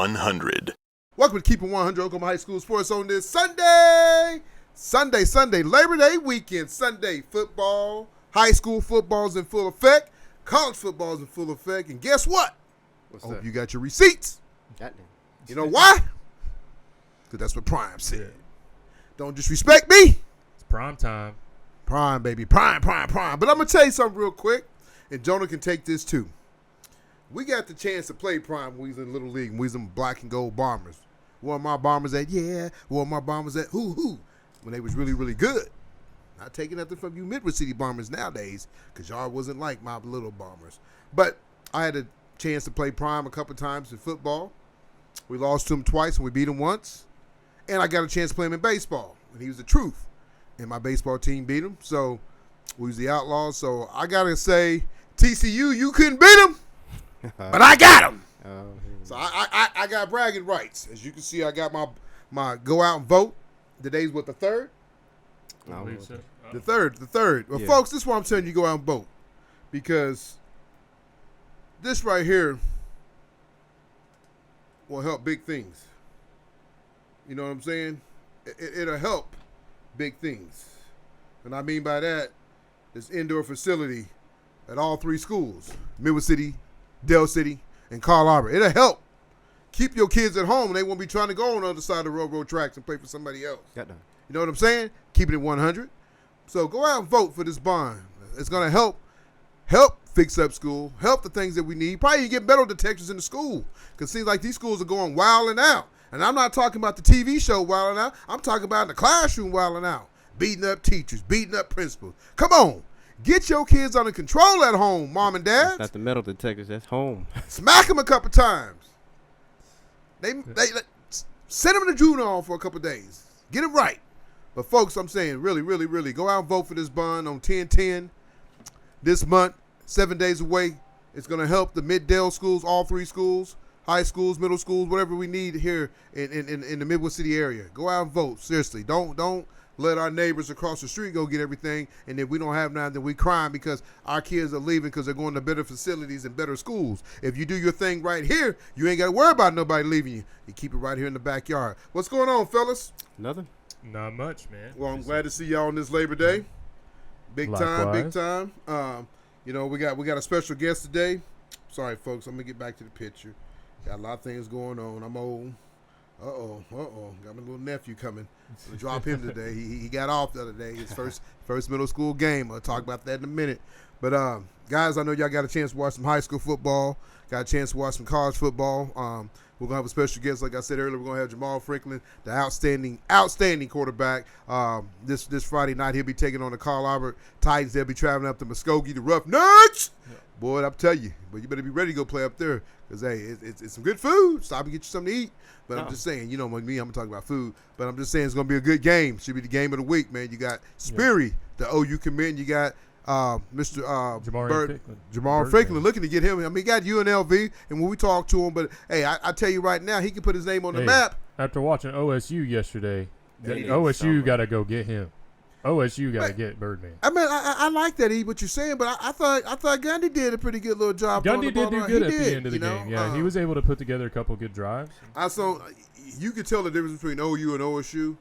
100. Welcome to Keep It 100 Oklahoma High School Sports on this Sunday, Labor Day weekend. Sunday football, high school football's in full effect, college football's in full effect, and guess what? What's Hope that? you got your receipts. Goddamn. You know why? Because that's what Prime said. Don't disrespect me. It's prime time. Prime, baby. Prime. But I'm going to tell you something real quick, and Jonah can take this too. We got the chance to play Prime when we was in Little League, when we was in black and gold Bombers. One of my Bombers at, one of my Bombers at, when they was really, really good. Not taking nothing from you Midwest City Bombers nowadays, because y'all wasn't like my little Bombers. But I had a chance to play Prime a couple times in football. We lost to him twice, and we beat him once. And I got a chance to play him in baseball, and he was the truth. And my baseball team beat him, so we was the Outlaws. So I got to say, TCU, you couldn't beat him, but I got him. So I got bragging rights. As you can see, I got my go out and vote. Today's what, the third? I believe so. The third. Well, folks, this is why I'm telling you go out and vote. Because this right here will help big things. You know what I'm saying? It'll help big things. And I mean by that, this indoor facility at all three schools, Midwest City, Dell City, and Carl Albert. It'll help keep your kids at home, and they won't be trying to go on the other side of the railroad tracks and play for somebody else. You know what I'm saying? Keeping it 100. So go out and vote for this bond. It's going to help fix up school, help the things that we need. Probably get metal detectors in the school, because it seems like these schools are going wilding out. And I'm not talking about the TV show wilding out. I'm talking about in the classroom wilding out, beating up teachers, beating up principals. Come on. Get your kids under control at home, mom and dad. That's not the metal detectors. That's home. Smack them a couple times. They send them to juvenile for a couple days. Get it right. But, folks, I'm saying really, really, really go out and vote for this bond on 10/10 this month, 7 days away. It's going to help the mid-Dale schools, all three schools, high schools, middle schools, whatever we need here in the Midwest City area. Go out and vote. Seriously. Don't let our neighbors across the street go get everything, and if we don't have none, then we crying because our kids are leaving because they're going to better facilities and better schools. If you do your thing right here, you ain't got to worry about nobody leaving you. You keep it right here in the backyard. What's going on, fellas? Nothing. Not much, man. Well, I'm glad to see y'all on this Labor Day. Big time. We got a special guest today. Sorry, folks. I'm going to get back to the picture. Got a lot of things going on. I'm old. Uh-oh. Got my little nephew coming. I'm gonna drop him today. He got off the other day. His first middle school game. I'll talk about that in a minute. But, guys, I know y'all got a chance to watch some high school football. Got a chance to watch some college football. We're going to have a special guest. Like I said earlier, we're going to have Jamarian Ficklin, the outstanding quarterback. This Friday night, he'll be taking on the Carl Albert Titans. They'll be traveling up to Muskogee, the Rough Nuts. Yep. Boy, I'll tell you. But you better be ready to go play up there because, hey, it's some good food. Stop and get you something to eat. But I'm just saying, you know, like me, I'm going to talk about food. But I'm just saying it's going to be a good game. Should be the game of the week, man. You got Sperry, the OU commit. You got Mr. Jamarian Ficklin looking to get him. I mean, he got UNLV, and when we talk to him, but, hey, I tell you right now, he can put his name on the map. After watching OSU yesterday, OSU got to go get him. OSU got to get Birdman. I mean, I like that, what you're saying, but I thought Gundy did a pretty good little job. Gundy did do good at the end of the game. Yeah, he was able to put together a couple good drives. You could tell the difference between OU and OSU.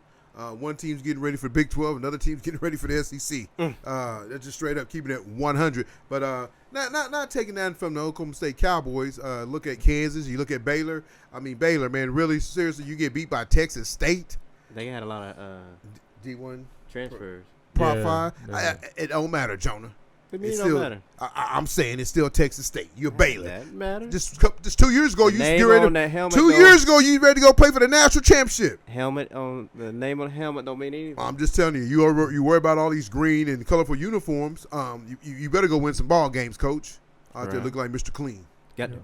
One team's getting ready for Big 12, another team's getting ready for the SEC. They're just straight up keeping it 100. But not taking that from the Oklahoma State Cowboys. Look at Kansas. You look at Baylor. I mean, Baylor, man, really, seriously, you get beat by Texas State. They had a lot of D1 transfers. Prop 5. It don't matter, Jonah. It don't matter. I'm saying it's still Texas State. You're Baylor. That matters. Just 2 years ago, you name ready on that helmet. 2 years ago, you ready to go play for the national championship. Helmet on the name on the helmet don't mean anything. I'm just telling you, you worry about all these green and colorful uniforms. You better go win some ball games, coach. Out there looking like Mr. Clean. Got it.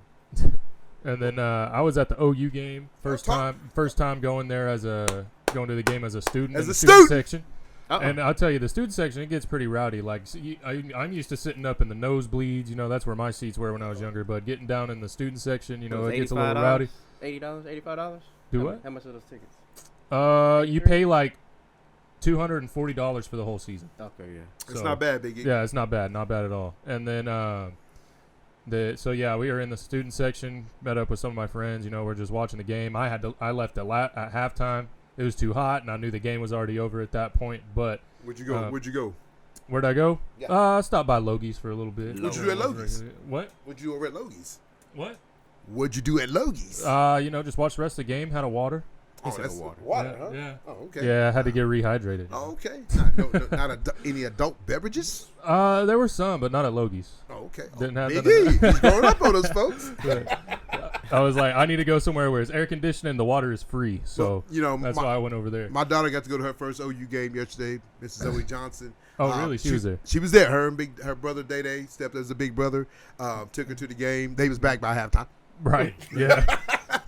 And then I was at the OU game first time going there going to the game as a student in the student section. And I'll tell you, the student section, it gets pretty rowdy. Like, I'm used to sitting up in the nosebleeds. You know, that's where my seats were when I was younger. But getting down in the student section, you know, it gets a little rowdy. $80, $85? Do what? How much are those tickets? You pay like $240 for the whole season. Okay, yeah. It's not bad, Biggie. Yeah, it's not bad. Not bad at all. And then So yeah, we were in the student section, met up with some of my friends. We're just watching the game. I left at halftime. It was too hot, and I knew the game was already over at that point. But where'd you go? Where'd I go? Yeah. I stopped by Logie's for a little bit. What'd you do at Logie's? What? What'd you do over at Logie's? What? What'd you do at Logie's? Just watch the rest of the game. Had a water. That's water. Water, huh? Yeah. Oh, okay. Yeah, I had to get rehydrated. Oh, okay. Not any adult beverages? There were some, but not at Logie's. Oh, okay. Didn't have Big none of E. that. He's growing up on those folks. I was like, I need to go somewhere where it's air conditioned and the water is free. So that's why I went over there. My daughter got to go to her first OU game yesterday. Mrs. Zoe Johnson. Oh, really? She was there. She was there. Her brother Day stepped as a big brother. Took her to the game. They was back by halftime. Right. Yeah.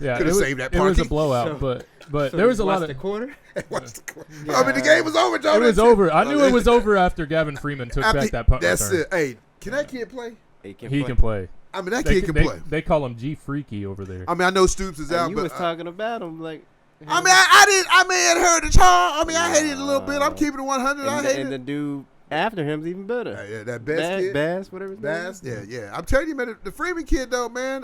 Yeah. Could have saved that party. It was a blowout, but there was a lot of the quarter. I mean, the game was over, Jonah. It was over. I knew it was over after Gavin Freeman took back that punt That's return. it. Hey, can that kid play? He can play. I mean, that kid can play. They call him G Freaky over there. I mean, I know Stoops is out, You but was talking about him like. I mean, I may have heard the charge. I mean, I hated it a little bit. I'm keeping it 100. I hate it. And the dude after him's even better. Yeah, that kid. Bass, whatever his Bass, name is. yeah. I'm telling you, man, the Freeman kid, though, man,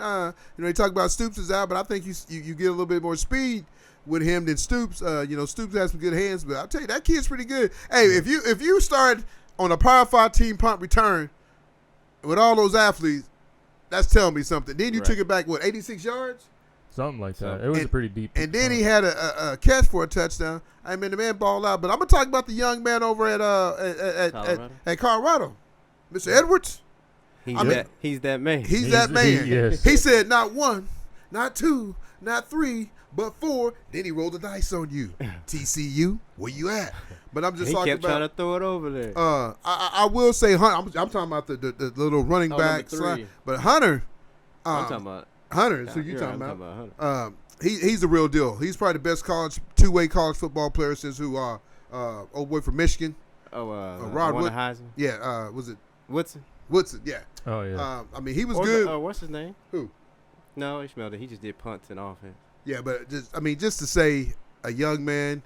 they talk about Stoops is out, but I think you get a little bit more speed with him than Stoops. Stoops has some good hands, but I'll tell you, that kid's pretty good. Hey, if you start on a Power 5 team punt return with all those athletes, that's telling me something. Then you took it back, 86 yards? Something like that. It was a pretty deep. And then he had a catch for a touchdown. I mean, the man balled out. But I'm going to talk about the young man over at Colorado. Mr. Edwards. He's that man. He's that man. Yes. He said not one, not two, not three, but four. Then he rolled the dice on you. TCU, where you at? But I'm just talking about. He kept trying to throw it over there. I will say, Hunter. I'm talking about the little running back. But Hunter. I'm talking about. Hunter. So you talking about Hunter. He's the real deal. He's probably the best two-way college football player since old boy from Michigan. Rod Wood. Heisman. Yeah. Was it Woodson? Woodson. Yeah. Oh yeah. I mean, he was good. What's his name? Who? No, he smelled it. He just did punts and offense. Yeah, but just to say a young man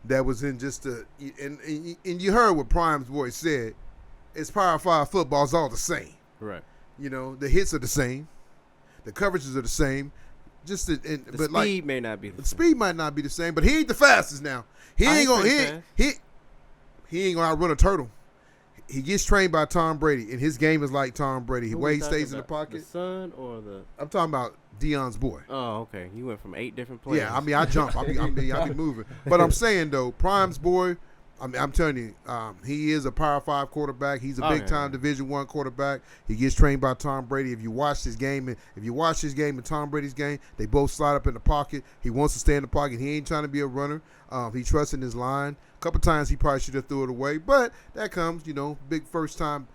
that was in and you heard what Prime's voice said. It's Power 5 football's all the same. Right. The hits are the same, the coverages are the same. The speed may not be the same. Speed might not be the same, but he ain't the fastest now. He ain't gonna outrun a turtle. He gets trained by Tom Brady, and his game is like Tom Brady. The way he stays in the pocket. The son or the? I'm talking about Deion's boy. Oh, okay. You went from 8 different players. Yeah, I mean, I jump. I be moving. But I'm saying though, Prime's boy. I'm telling you, he is a Power 5 quarterback. He's a big-time Division I quarterback. He gets trained by Tom Brady. If you watch his game, and Tom Brady's game, they both slide up in the pocket. He wants to stay in the pocket. He ain't trying to be a runner. He trusts in his line. A couple times he probably should have threw it away, but that comes, big first time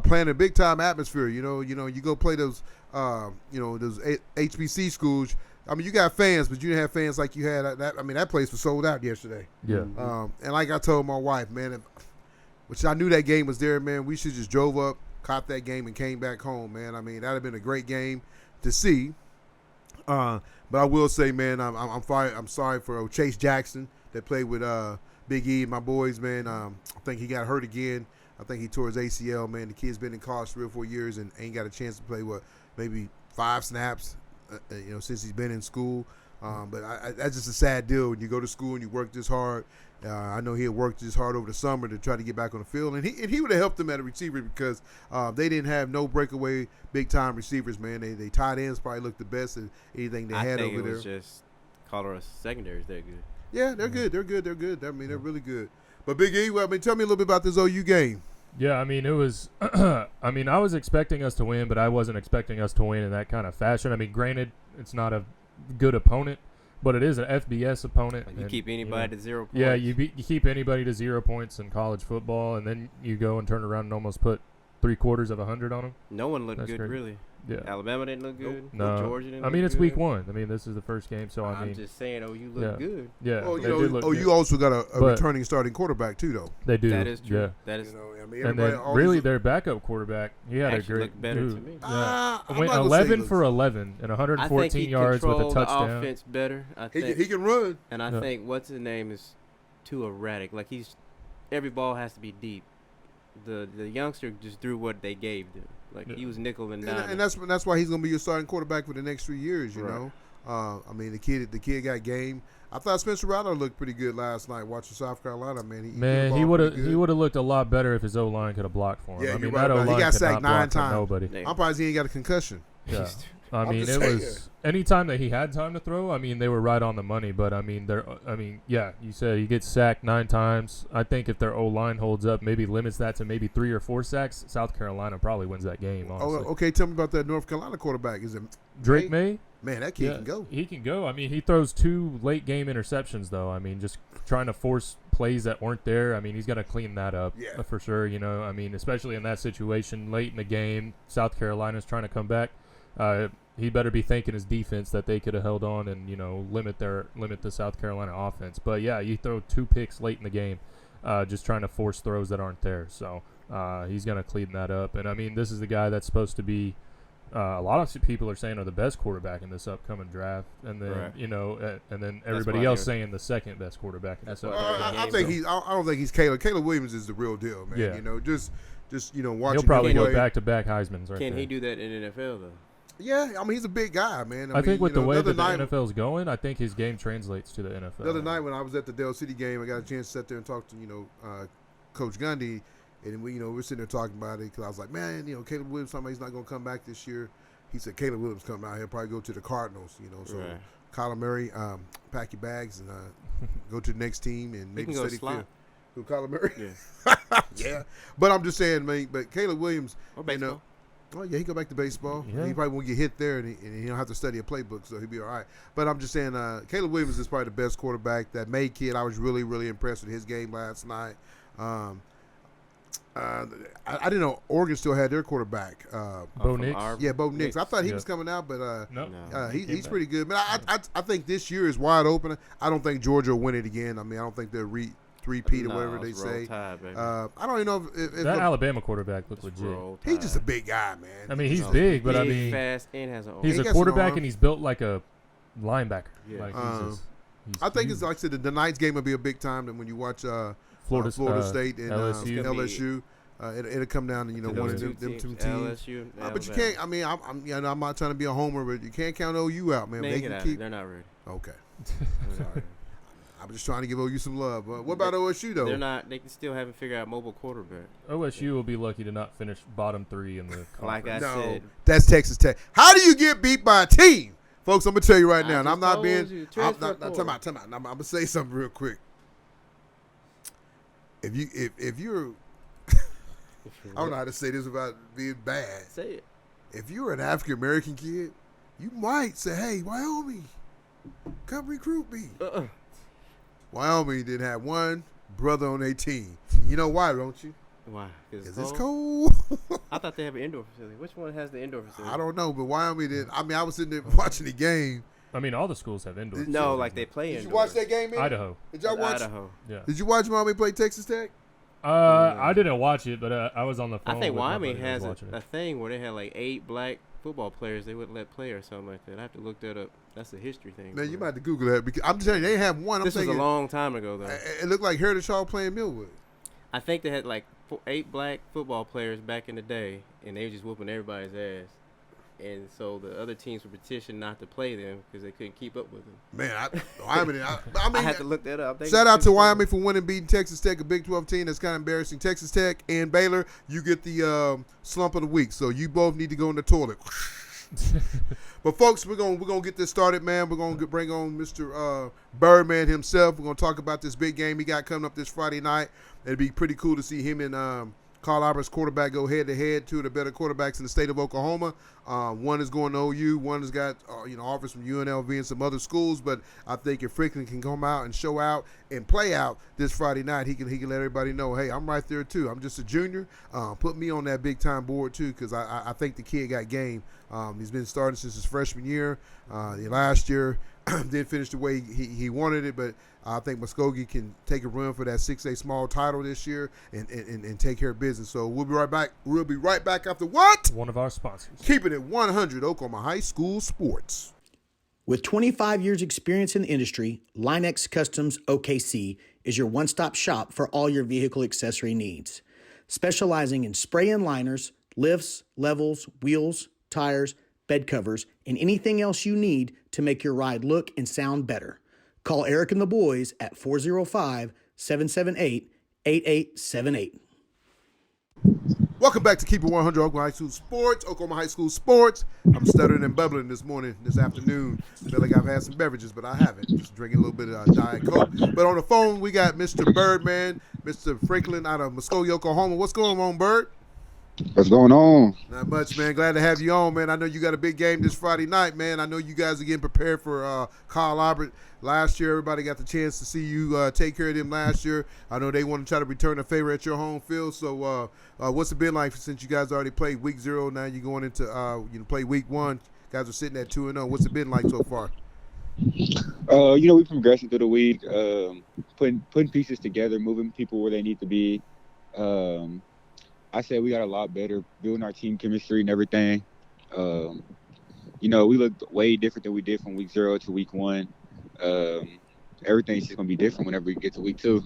playing a big-time atmosphere. You go play those, those HBC schools. I mean, you got fans, but you didn't have fans like you had. That place was sold out yesterday. Yeah. And like I told my wife, man, which I knew that game was there, man, we should just drove up, caught that game, and came back home, man. I mean, that would have been a great game to see. But I will say, man, I'm sorry for Chase Jackson that played with Big E and my boys, man. I think he got hurt again. I think he tore his ACL, man. The kid's been in college 3 or 4 years and ain't got a chance to play, maybe 5 snaps. Since he's been in school. But that's just a sad deal when you go to school and you work this hard. I know he had worked this hard over the summer to try to get back on the field. And he would have helped them at a receiver because they didn't have no breakaway big-time receivers, man. They tight ends probably looked the best of anything they had over there. I think it was just Colorado secondaries. They're good. Yeah, they're good. They're good. I mean, they're really good. But Big E, tell me a little bit about this OU game. Yeah, I mean, it was I was expecting us to win, but I wasn't expecting us to win in that kind of fashion. I mean, granted, it's not a good opponent, but it is an FBS opponent. You keep anybody to 0 points. Yeah, you keep anybody to 0 points in college football, and then you go and turn around and almost put 3/4 of 100 on them. No one looked good, crazy. really. Yeah. Alabama didn't look good. No. Georgia didn't look good. It's good. week 1. I mean, this is the first game, so I'm just saying, you look good. Yeah. Oh, you also got a returning starting quarterback too, though. They do. That is true. Yeah. That is. And then really their backup quarterback, he had a great. Looked better to me. Went 11 for 11 and 114 yards with a touchdown. The offense better. I think he can run. And I think what's his name is too erratic. Like every ball has to be deep. The youngster just threw what they gave them. Like he was nickel and dime. And that's why he's going to be your starting quarterback for the next 3 years. You know, I mean the kid got game. I thought Spencer Rattler looked pretty good last night watching South Carolina. Man, he would have looked a lot better if his O line could have blocked for him. Yeah, I mean right that O line he got sacked 9 times. Nobody. I'm surprised he ain't got a concussion. Yeah. I mean, it was any time that he had time to throw. I mean, they were right on the money. But I mean, yeah, you said he gets sacked 9 times. I think if their O line holds up, maybe limits that to maybe 3 or 4 sacks, South Carolina probably wins that game. Honestly. Oh, okay. Tell me about that North Carolina quarterback. Is it Drake May? Man, that kid can go. He can go. I mean, he throws 2 late game interceptions though. I mean, just trying to force plays that weren't there. I mean, he's got to clean that up for sure. You know, I mean, especially in that situation late in the game, South Carolina's trying to come back. He better be thanking his defense that they could have held on and, you know, limit the South Carolina offense. But yeah, you throw 2 picks late in the game, just trying to force throws that aren't there. So he's gonna clean that up. And I mean, this is the guy that's supposed to be. A lot of people are saying are the best quarterback in this upcoming draft, and then you know, and then everybody else saying the second best quarterback in this upcoming draft. I don't think he's Caleb. Caleb Williams is the real deal, man. Yeah. You know, just you know, watching. He'll probably him go back-to-back Heisman's. Can he do that in the NFL though? Yeah, I mean he's a big guy, man. I think with the way that the NFL's going, I think his game translates to the NFL. The other night when I was at the Dell City game, I got a chance to sit there and talk to Coach Gundy, and we're sitting there talking about it because I was like, man, you know, Caleb Williams, somebody's not going to come back this year. He said Caleb Williams coming out here, probably go to the Cardinals, you know. So Kyler Murray, pack your bags and go to the next team and maybe study field. Who, Kyler Murray? Yeah. Yeah. But I'm just saying, man. But Caleb Williams, or baseball. Oh, yeah, he go back to baseball. Yeah. He probably won't get hit there, and he don't have to study a playbook, so he'll be all right. But I'm just saying, Caleb Williams is probably the best quarterback. That May kid, I was really, really impressed with his game last night. I didn't know Oregon still had their quarterback. Bo Nix? Yeah, Bo Nix. I thought he was coming out, but no. He's pretty good. But I think this year is wide open. I don't think Georgia will win it again. I mean, I don't think they'll three-peat or whatever they say. Tide, I don't even know if that Alabama quarterback looked legit. He's just a big guy, man. I mean, he's big, but I mean, fast and has an arm. He's a quarterback and he's built like a linebacker. Yeah. Like I think it's like I said, the Knights game will be a big time. And when you watch Florida State and LSU. It'll come down to one of them two teams. LSU, but you can't. I mean, I'm not trying to be a homer, but you can't count OU out, man. They can keep. They're not ready. Okay. Sorry. I'm just trying to give OU some love. What about OSU though? They're not. They still haven't figured out mobile quarterback. OSU will be lucky to not finish bottom 3 in the conference. Like I said, that's Texas Tech. How do you get beat by a team, folks? I'm gonna tell you right now, and I'm not being. Time out. I'm gonna say something real quick. If you're I don't know how to say this without being bad. Say it. If you're an African American kid, you might say, "Hey, Wyoming, come recruit me." Wyoming didn't have one brother on their team. You know why, don't you? Why? Because it's cold. I thought they have an indoor facility. Which one has the indoor facility? I don't know, but Wyoming didn't. I mean, I was sitting there watching the game. I mean, all the schools have indoor. No, like they play indoors. Did you watch that game? Idaho. Did y'all watch? Idaho. Yeah. Did you watch Wyoming play Texas Tech? I didn't watch it, but I was on the phone. I think Wyoming has a thing where they had like 8 black football players they wouldn't let play or something like that. I have to look that up. That's a history thing. Man, you might have to Google that because I'm just telling you, they have one. This was a long time ago, though. It looked like Heritage Hall playing Millwood. I think they had like 8 black football players back in the day, and they were just whooping everybody's ass. And so the other teams would petition not to play them because they couldn't keep up with them. Man, I mean, I had to look that up. Shout out to Wyoming for winning, beating Texas Tech, a Big 12 team. That's kind of embarrassing. Texas Tech and Baylor, you get the slump of the week. So you both need to go in the toilet. But folks, we're gonna get this started, man. We're gonna bring on Mr. Birdman himself. We're gonna talk about this big game he got coming up this Friday night. It'd be pretty cool to see him and Carl Albert's quarterback go head-to-head, 2 of the better quarterbacks in the state of Oklahoma. One is going to OU. One has got offers from UNLV and some other schools. But I think if Ficklin can come out and show out and play out this Friday night, he can let everybody know, hey, I'm right there too. I'm just a junior. Put me on that big-time board too because I think the kid got game. He's been starting since his freshman year. Last year didn't finish the way he wanted it, but I think Muskogee can take a run for that 6A small title this year and take care of business. So we'll be right back. We'll be right back after what? One of our sponsors. Keeping it 100 Oklahoma High School Sports. With 25 years experience in the industry, Line-X Customs OKC is your one-stop shop for all your vehicle accessory needs. Specializing in spray-in liners, lifts, levels, wheels, tires, bed covers, and anything else you need to make your ride look and sound better. Call Eric and the boys at 405-778-8878. Welcome back to Keep It 100 Oklahoma High School Sports. Oklahoma High School Sports. I'm stuttering and bubbling this afternoon. I feel like I've had some beverages, but I haven't. Just drinking a little bit of Diet Coke. But on the phone, we got Mr. Birdman, Mr. Ficklin out of Muskogee, Oklahoma. What's going on, Bird? What's going on? Not much, man. Glad to have you on, man. I know you got a big game this Friday night, man. I know you guys are getting prepared for Kyle Albert. Last year, everybody got the chance to see you take care of them last year. I know they want to try to return a favor at your home field. So what's it been like since you guys already played week 0? Now you're going into play week 1. Guys are sitting at 2-0. What's it been like so far? We're progressing through the week, putting pieces together, moving people where they need to be. I said we got a lot better, building our team chemistry and everything. We look way different than we did from week 0 to week 1. Everything's just going to be different whenever we get to week 2.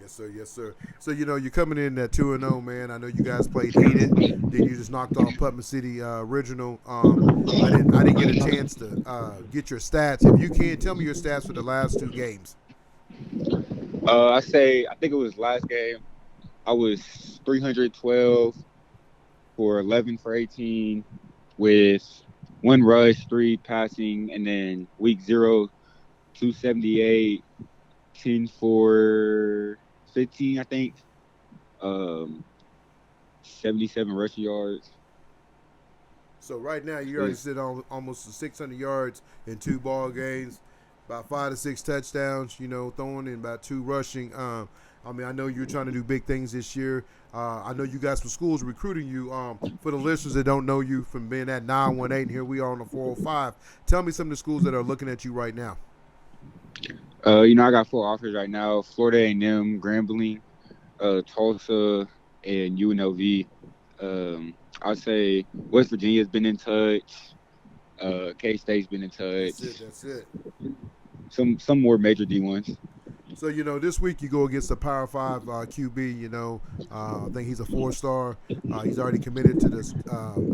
Yes, sir. Yes, sir. So, you're coming in at 2-0, man. I know you guys played Enid. Then you just knocked off Putnam City Original. I didn't get a chance to get your stats. If you can, tell me your stats for the last 2 games. I think it was last game. I was 312 for 11 for 18 with 1 rush, 3 passing, and then week 0, 278, 10 for 15, I think. 77 rushing yards. So right now you already sit on almost 600 yards in 2 ball games, about 5 to 6 touchdowns, throwing in about 2 rushing. I know you're trying to do big things this year. I know you guys from schools are recruiting you. For the listeners that don't know you from being at 918, and here we are on the 405. Tell me some of the schools that are looking at you right now. I got 4 offers right now: Florida A&M, Grambling, Tulsa, and UNLV. I'd say West Virginia's been in touch. K-State's been in touch. That's it. Some more major D1s. So, this week you go against the Power 5 QB, I think he's a 4-star. He's already committed to this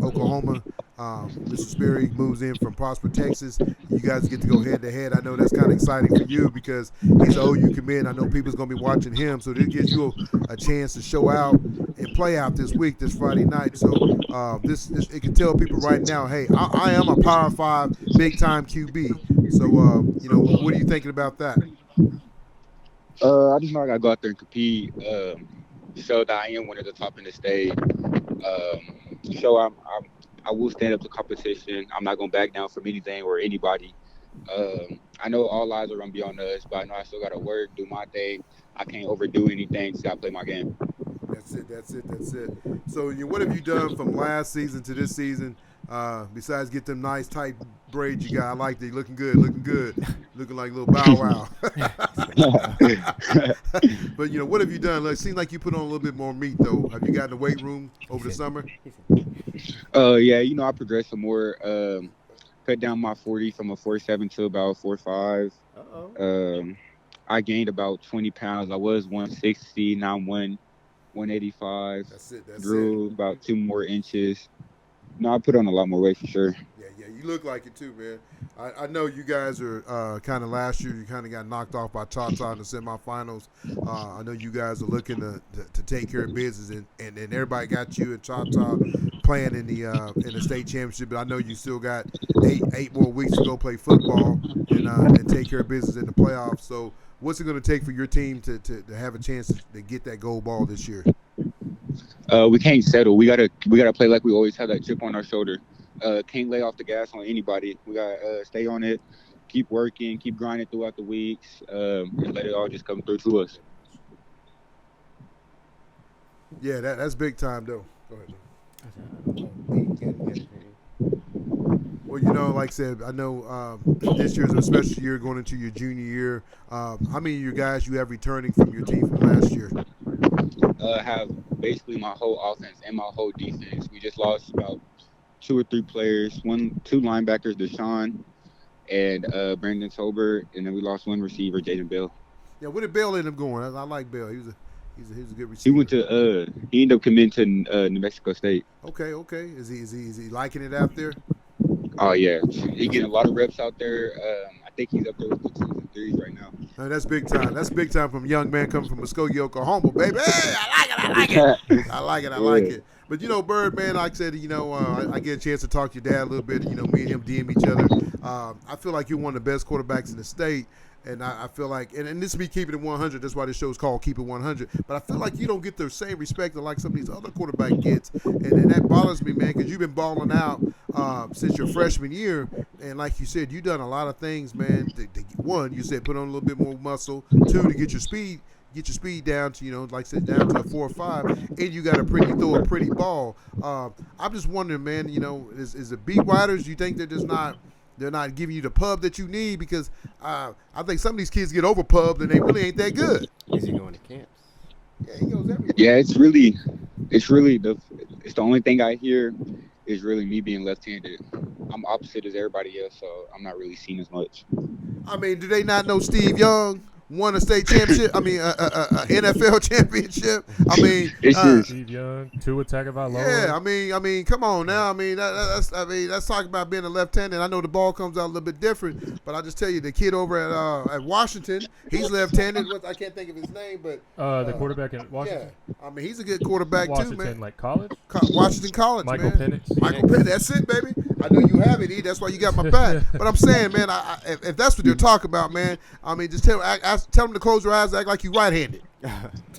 Oklahoma. Mr. Sperry moves in from Prosper, Texas. You guys get to go head-to-head. I know that's kind of exciting for you because he's an OU commit. I know people's going to be watching him. So this gives you a chance to show out and play out this week, this Friday night. So it can tell people right now, hey, I am a Power 5 big-time QB. So, what are you thinking about that? I just know I got to go out there and compete, show that I am one of the top in the state, show I will stand up to competition. I'm not going to back down from anything or anybody. I know all eyes are going to be on us, but I know I still got to work, do my thing. I can't overdo anything, just got to play my game. That's it. So what have you done from last season to this season? Besides get them nice tight braids you got, I like that. Looking good, looking like a little Bow Wow. But what have you done? It seems like you put on a little bit more meat though. Have you gotten the weight room over the summer? Yeah, I progressed some more. Cut down my 40 from a 47 to about 45. I gained about 20 pounds. I was 160, now I'm 185. That's it. Grew about 2 more inches. No, I put on a lot more weight for sure. Yeah, you look like it too, man. I know you guys are kind of last year. You kind of got knocked off by Choctaw in the semifinals. I know you guys are looking to take care of business, and everybody got you and Choctaw playing in the state championship. But I know you still got eight more weeks to go play football and take care of business in the playoffs. So, what's it going to take for your team to have a chance to get that gold ball this year? We can't settle. We gotta play like we always have, that chip on our shoulder. Can't lay off the gas on anybody. We gotta stay on it, keep working, keep grinding throughout the weeks, and let it all just come through to us. Yeah, that's big time though. Go ahead. Well, like I said, I know this year's a special year going into your junior year. How many of your guys you have returning from your team from last year? Have basically my whole offense and my whole defense. We just lost about 2 or 3 players, 2 linebackers, Deshaun and Brandon Tolbert, and then we lost 1 receiver, Jaden Bell. Yeah, where did Bell end up going? I like Bell. He's a good receiver. He went to he ended up committing to New Mexico State. Okay. Is he liking it out there? Oh yeah, he getting a lot of reps out there. I think he's up there with the 2s and 3s right now. That's big time. That's big time from a young man coming from Muskogee, Oklahoma, baby. Hey, I like it. I like it. But Bird, man, like I said, I get a chance to talk to your dad a little bit. Me and him DM each other. I feel like you're one of the best quarterbacks in the state. And I feel like, and this is me keeping it 100. That's why this show is called Keep It 100. But I feel like you don't get the same respect that like some of these other quarterback gets, and that bothers me, man, because you've been balling out since your freshman year. And like you said, you've done a lot of things, man. One, you said put on a little bit more muscle. Two, to get your speed down to, like I said, down to a 4 or 5, and you got to throw a pretty ball. I'm just wondering, man, is the beat writers, you think they're not giving you the pub that you need? Because I think some of these kids get over pubbed and they really ain't that good. Is he going to camps? Yeah, he goes everywhere. Yeah, it's the only thing I hear is really me being left-handed. I'm opposite as everybody else, so I'm not really seen as much. I mean, do they not know Steve Young won a state championship? I mean, NFL championship. I mean, Steve Young, Tua Tagovailoa. Yeah, I mean, come on now. I mean, let's talk about being a left-handed. I know the ball comes out a little bit different, but I just tell you, the kid over at Washington, he's left-handed. I can't think of his name, but the quarterback in Washington. Yeah, I mean, he's a good quarterback Washington, too, man. Like college. Washington College, Michael man. Penix. Michael Penix. That's it, baby. I know you have it, E. That's why you got my back. But I'm saying, man, if that's what they're talking about, man, I mean, just tell them to close your eyes, act like you right-handed.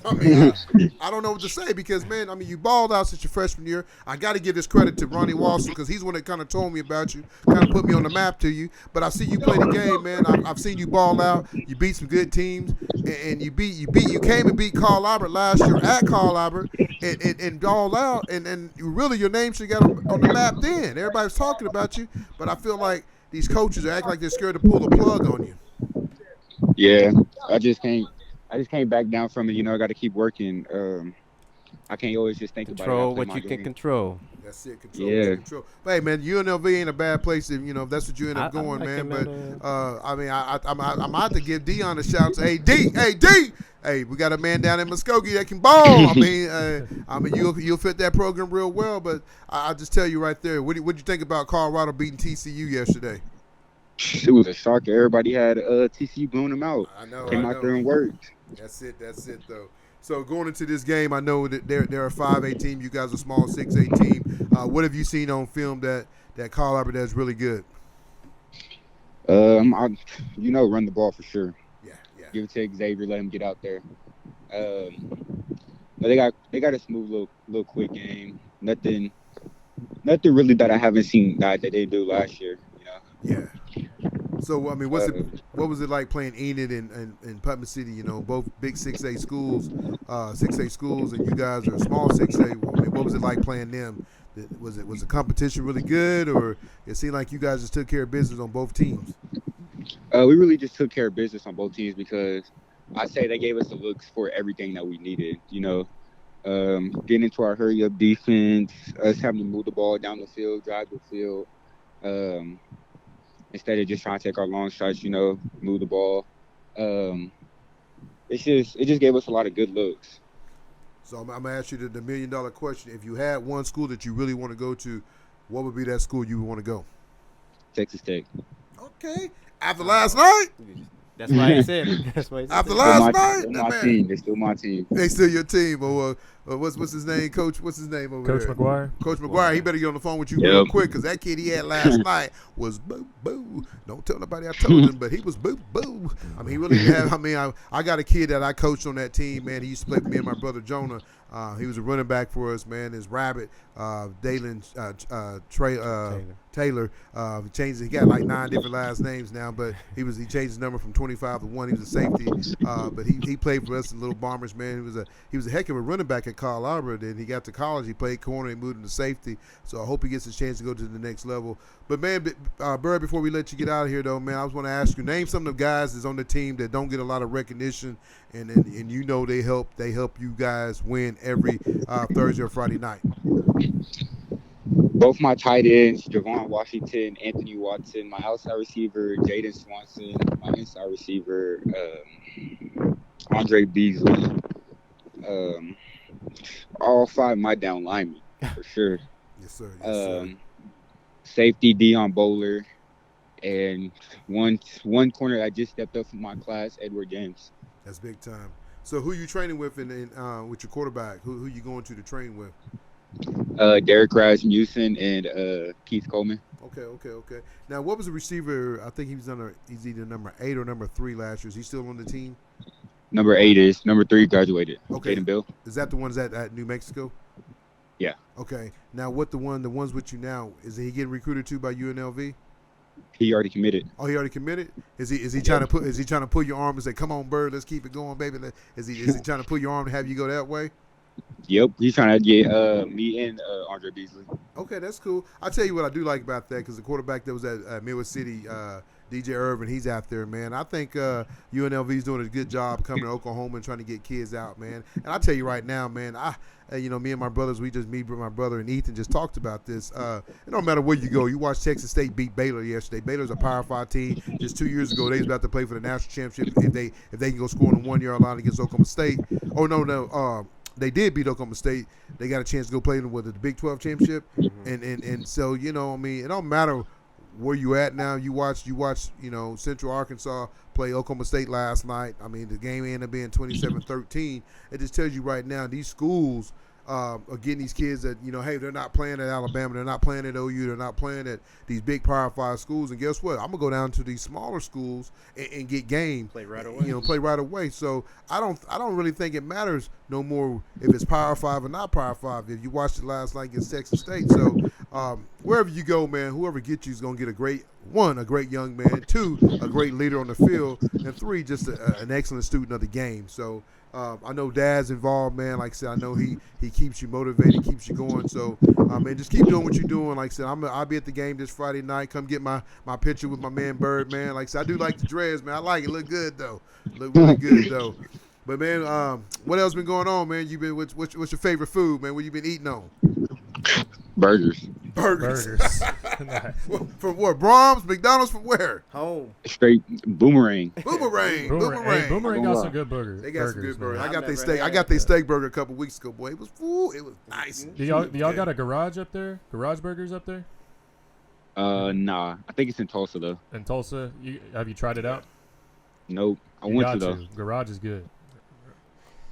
I mean, I don't know what to say because, man, I mean, you balled out since your freshman year. I got to give this credit to Ronnie Walsh because he's the one that kind of told me about you, kind of put me on the map to you. But I see you play the game, man. I've seen you ball out. You beat some good teams, and you came and beat Carl Albert last year at Carl Albert and balled out. And really, your name should have got on the map then. Everybody's talking about you, but I feel like these coaches are acting like they're scared to pull the plug on you. Yeah, I just came back down from it. I got to keep working. I can't always just think control about it. What you can control. That's it. Control. But hey, man, UNLV ain't a bad place if that's what you end up going, man. But I mean, I'm out to give Dion a shout. Say, hey D, hey, we got a man down in Muskogee that can ball. I mean, you'll fit that program real well. But I just tell you right there, what'd you think about Colorado beating TCU yesterday? It was a shocker. Everybody had TCU blowing them out. I know. Came out there and worked. That's it though. So going into this game, I know that they're a 5A team. You guys are a small 6A team. What have you seen on film that Carl Albert does really good? Run the ball for sure. Yeah. Give it to Xavier, let him get out there. But they got a smooth little quick game. Nothing really that I haven't seen that they do last year. Yeah. So I mean, what was it like playing Enid and Putnam City? Both big 6A schools, and you guys are small 6A. I mean, what was it like playing them? Was the competition really good, or it seemed like you guys just took care of business on both teams? We really just took care of business on both teams because I say they gave us the looks for everything that we needed. Getting into our hurry-up defense, us having to move the ball down the field, drive the field. Instead of just trying to take our long shots, move the ball. It just gave us a lot of good looks. So I'm going to ask you the $1 million question. If you had one school that you really want to go to, what would be that school you would want to go? Texas Tech. Okay. After last night? That's why he said it. That's why he said After last night? They're still my team. They still your team. Or what's his name, Coach? What's his name over Coach there? McGuire. Coach McGuire. He better get on the phone with you real quick because that kid he had last night was boo boo. Don't tell nobody I told him, but he was boo boo. I mean, he really have. I mean, I got a kid that I coached on that team. Man, he used to play with me and my brother Jonah. He was a running back for us, man. His rabbit, Dalen Taylor. He got like 9 different last names now, but he changed his number from 25 to 1. He was a safety, but he played for us in Little Bombers, man. He was a heck of a running back at Carl Albert. Then he got to college, he played corner, and moved into safety. So I hope he gets a chance to go to the next level. But man, Bird, before we let you get out of here, though, man, I was want to ask you, name some of the guys that's on the team that don't get a lot of recognition, and they help you guys win every Thursday or Friday night. Both my tight ends, Javon Washington, Anthony Watson, my outside receiver, Jaden Swanson, my inside receiver, Andre Beasley. Um, all 5 of my down linemen for sure. Yes, sir. Yes, sir. Safety Dion Bowler, and one corner that just stepped up from my class, Edward James. That's big time. So who you training with with your quarterback? Who you going to train with? Derek Rasmussen and Keith Coleman. Okay. Now, what was the receiver? I think he's either number 8 or number 3 last year. Is he still on the team? Number 8 is. Number 3 graduated. Okay. Jaden Bill. Is that the ones at New Mexico? Yeah. Okay. Now, the ones with you now, is he getting recruited to by UNLV? He already committed. Oh, he already committed? Is he trying to pull your arm and say, "Come on, Bird, let's keep it going, baby"? Is he trying to pull your arm and have you go that way? Yep, he's trying to get me and Andre Beasley. Okay, that's cool. I'll tell you what I do like about that, because the quarterback that was at Midwest City, DJ Irvin, he's out there, man. I think UNLV's doing a good job coming to Oklahoma and trying to get kids out, man. And I'll tell you right now, man, me and my brothers, my brother and Ethan just talked about this. It don't matter where you go. You watch Texas State beat Baylor yesterday. Baylor's a Power 5 team. Just 2 years ago, they was about to play for the national championship if they can go score on the 1-yard line against Oklahoma State. Oh, no. They did beat Oklahoma State. They got a chance to go play with the Big 12 championship, and so it don't matter where you at now. You watch Central Arkansas play Oklahoma State last night. I mean, the game ended up being 27-13. It just tells you right now these schools are getting these kids that hey, they're not playing at Alabama, they're not playing at OU, they're not playing at these big Power 5 schools. And guess what? I'm gonna go down to these smaller schools and get game. Play right away. Play right away. So I don't really think it matters no more if it's Power 5 or not Power 5. If you watched it last night against Texas State, so wherever you go, man, whoever gets you is gonna get a great young man, 2, a great leader on the field, and 3, just an excellent student of the game. So. I know Dad's involved, man. Like I said, I know he keeps you motivated, keeps you going. So, man, just keep doing what you're doing. Like I said, I'll be at the game this Friday night. Come get my picture with my man Bird, man. Like I said, I do like the dreads, man. I like it. Look good, though. Look really good, though. But, man, what else been going on, man? What's your favorite food, man? What you been eating on? Burgers. From where? Brahms? McDonald's? From where? Home. Straight Boomerang. Boomerang. Hey, Boomerang got some good burgers. They got some good burgers. Man. I got their steak burger a couple weeks ago, boy. It was nice. Do y'all got a garage up there? Garage burgers up there? Nah. I think it's in Tulsa though. In Tulsa? Have you tried it out? Nope. I want to though. Garage is good.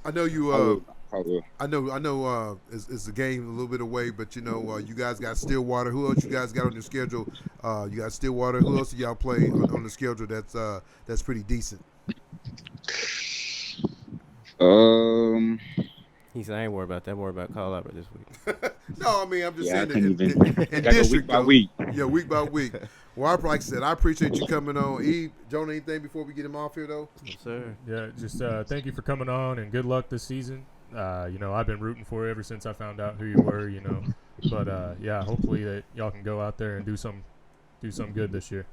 I know you. I will. I know. It's a game a little bit away, but you guys got Stillwater. Who else you guys got on your schedule? You got Stillwater. Who else do y'all play on the schedule that's pretty decent? He said, "I ain't worried about that. I'm worried about Colorado this week." No, I mean I'm just saying in gotta district go week by week. Yeah, week by week. Well, like I said, I appreciate you coming on. Jonah, anything before we get him off here though? Yes, sir. Yeah, just thank you for coming on and good luck this season. I've been rooting for you ever since I found out who you were. But hopefully that y'all can go out there and do some good this year.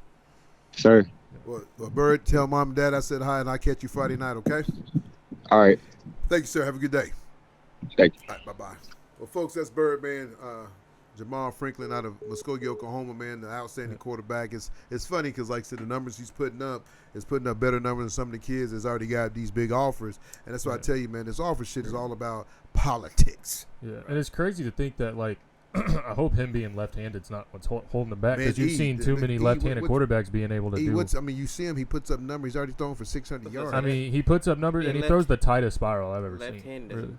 Sure. Well, Bird, tell Mom and Dad I said hi, and I'll catch you Friday night. Okay. All right. Thank you, sir. Have a good day. Thank you. All right, bye-bye. Well, folks, that's Bird, man. Jamarian Ficklin out of Muskogee, Oklahoma, man, the outstanding quarterback. It's funny because, like I said, the numbers he's putting up is putting up better numbers than some of the kids that's already got these big offers. And that's why I tell you, man, this offer shit is all about politics. Yeah, and it's crazy to think that, like, I hope him being left-handed is not what's holding him back, because you've seen too many left-handed quarterbacks being able to do. I mean, you see him, he puts up numbers. He's already thrown for 600 yards. I mean, he puts up numbers, and he throws the tightest spiral I've ever seen. Left-handed. Really.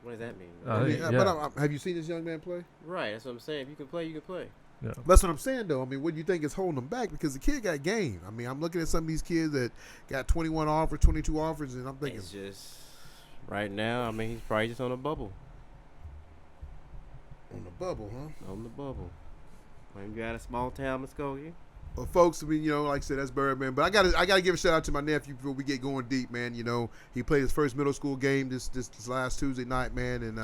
What does that mean? But have you seen this young man play? Right, that's what I'm saying. If you can play, you can play. Yeah. That's what I'm saying, though. I mean, what do you think is holding him back? Because the kid got game. I mean, I'm looking at some of these kids that got 21 offers, 22 offers, and I'm thinking. It's just, right now, I mean, he's probably just on a bubble. On the bubble, huh? On the bubble. When you got a small town, Muskogee. Well, folks, I mean, like I said, that's Bird, man. But I gotta give a shout out to my nephew before we get going deep, man. He played his first middle school game this last Tuesday night, man, and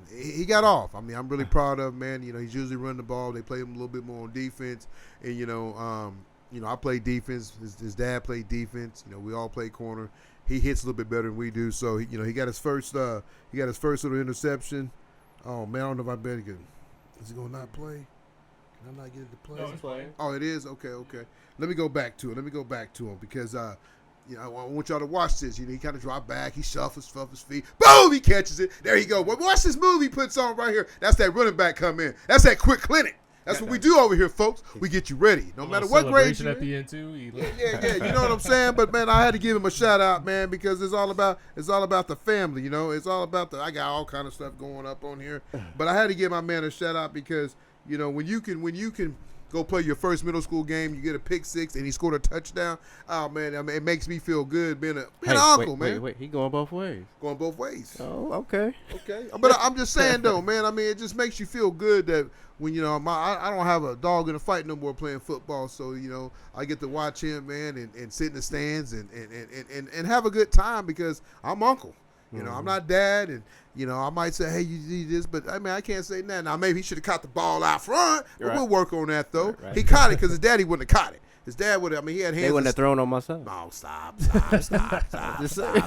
he got off. I mean, I'm really proud of him, man. He's usually running the ball. They play him a little bit more on defense, and I play defense. His dad played defense. We all play corner. He hits a little bit better than we do. So he got his first little interception. Oh man, I don't know if I better get. Is he gonna not play? Can I not get it to play? No, it's playing. Oh, it is? Okay. Let me go back to him because You know, I want y'all to watch this. You know, he kind of dropped back. He shuffles his feet. Boom! He catches it. There you go. Well, watch this move he puts on right here. That's that running back come in. That's that quick clinic. That's what we do over here, folks. We get you ready, no matter what grade you're at the end too. Yeah. You know what I'm saying? But man, I had to give him a shout out, man, because it's all about the family. You know, it's all about I got all kind of stuff going up on here, but I had to give my man a shout out because you know when you can go play your first middle school game, you get a pick six, and he scored a touchdown. Oh man, I mean, it makes me feel good being an uncle, man. Wait, he going both ways. Going both ways. Oh, okay. But I'm just saying though, man. I mean, it just makes you feel good that when you know I don't have a dog in a fight no more playing football, so you know I get to watch him, man, and sit in the stands and have a good time because I'm uncle. You know, I'm not dad, and you know I might say, hey, you need this, but I mean I can't say that. Now maybe he should have caught the ball out front, but we'll work on that though. Right. He caught it because his daddy wouldn't have caught it. His dad would have. I mean, he had hands. They wouldn't have thrown on myself. No, stop. I'm just saying,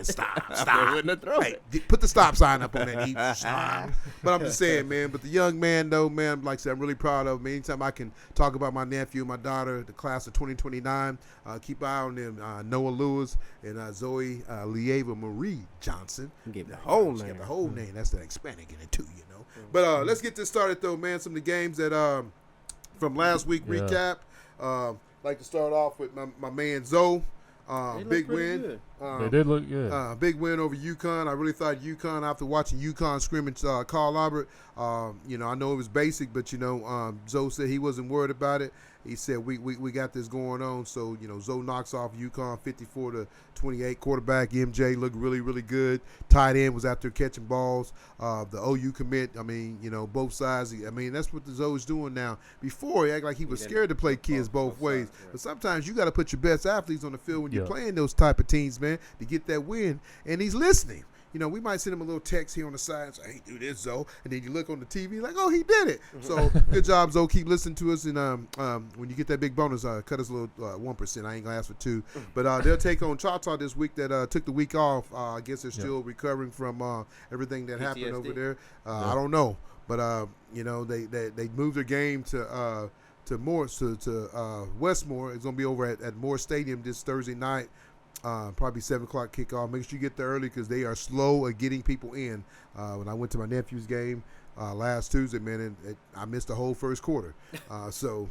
stop. They wouldn't have thrown it. Put the stop sign up on that. Stop. But I'm just saying, man. But the young man, though, man, like I said, I'm really proud of him. Anytime I can talk about my nephew, my daughter, the class of 2029, keep an eye on them. Noah Lewis and Zoe Lieva Marie Johnson. Get the whole name. Get the whole name. That's the Hispanic in it too, you know. But let's get this started, though, man. Some of the games that from last week recap. Like to start off with my man Zoe. Big win. They did look good. Big win over UConn. I really thought UConn, after watching UConn scrimmage Carl Albert, you know, I know it was basic, but, you know, Zoe said he wasn't worried about it. He said, we got this going on. So, you know, Zoe knocks off UConn 54-28. Quarterback MJ looked really, really good. Tight end was out there catching balls. The OU commit, I mean, you know, both sides. I mean, that's what the Zoe's doing now. Before, he acted like he was scared to play kids both ways. Sides, right. But sometimes you got to put your best athletes on the field when you're playing those type of teams, man, to get that win. And he's listening. You know, we might send him a little text here on the side and say, hey, do this, Zoe. And then you look on the TV like, oh, he did it. So good job, Zoe. Keep listening to us. And when you get that big bonus, cut us a little 1%. I ain't going to ask for 2. But they'll take on Choctaw this week that took the week off. I guess they're still recovering from everything that happened over there. I don't know. But, you know, they moved their game to Westmore. It's going to be over at Moore Stadium this Thursday night. Probably 7 o'clock kickoff. Make sure you get there early because they are slow at getting people in. When I went to my nephew's game last Tuesday, man, and I missed the whole first quarter. So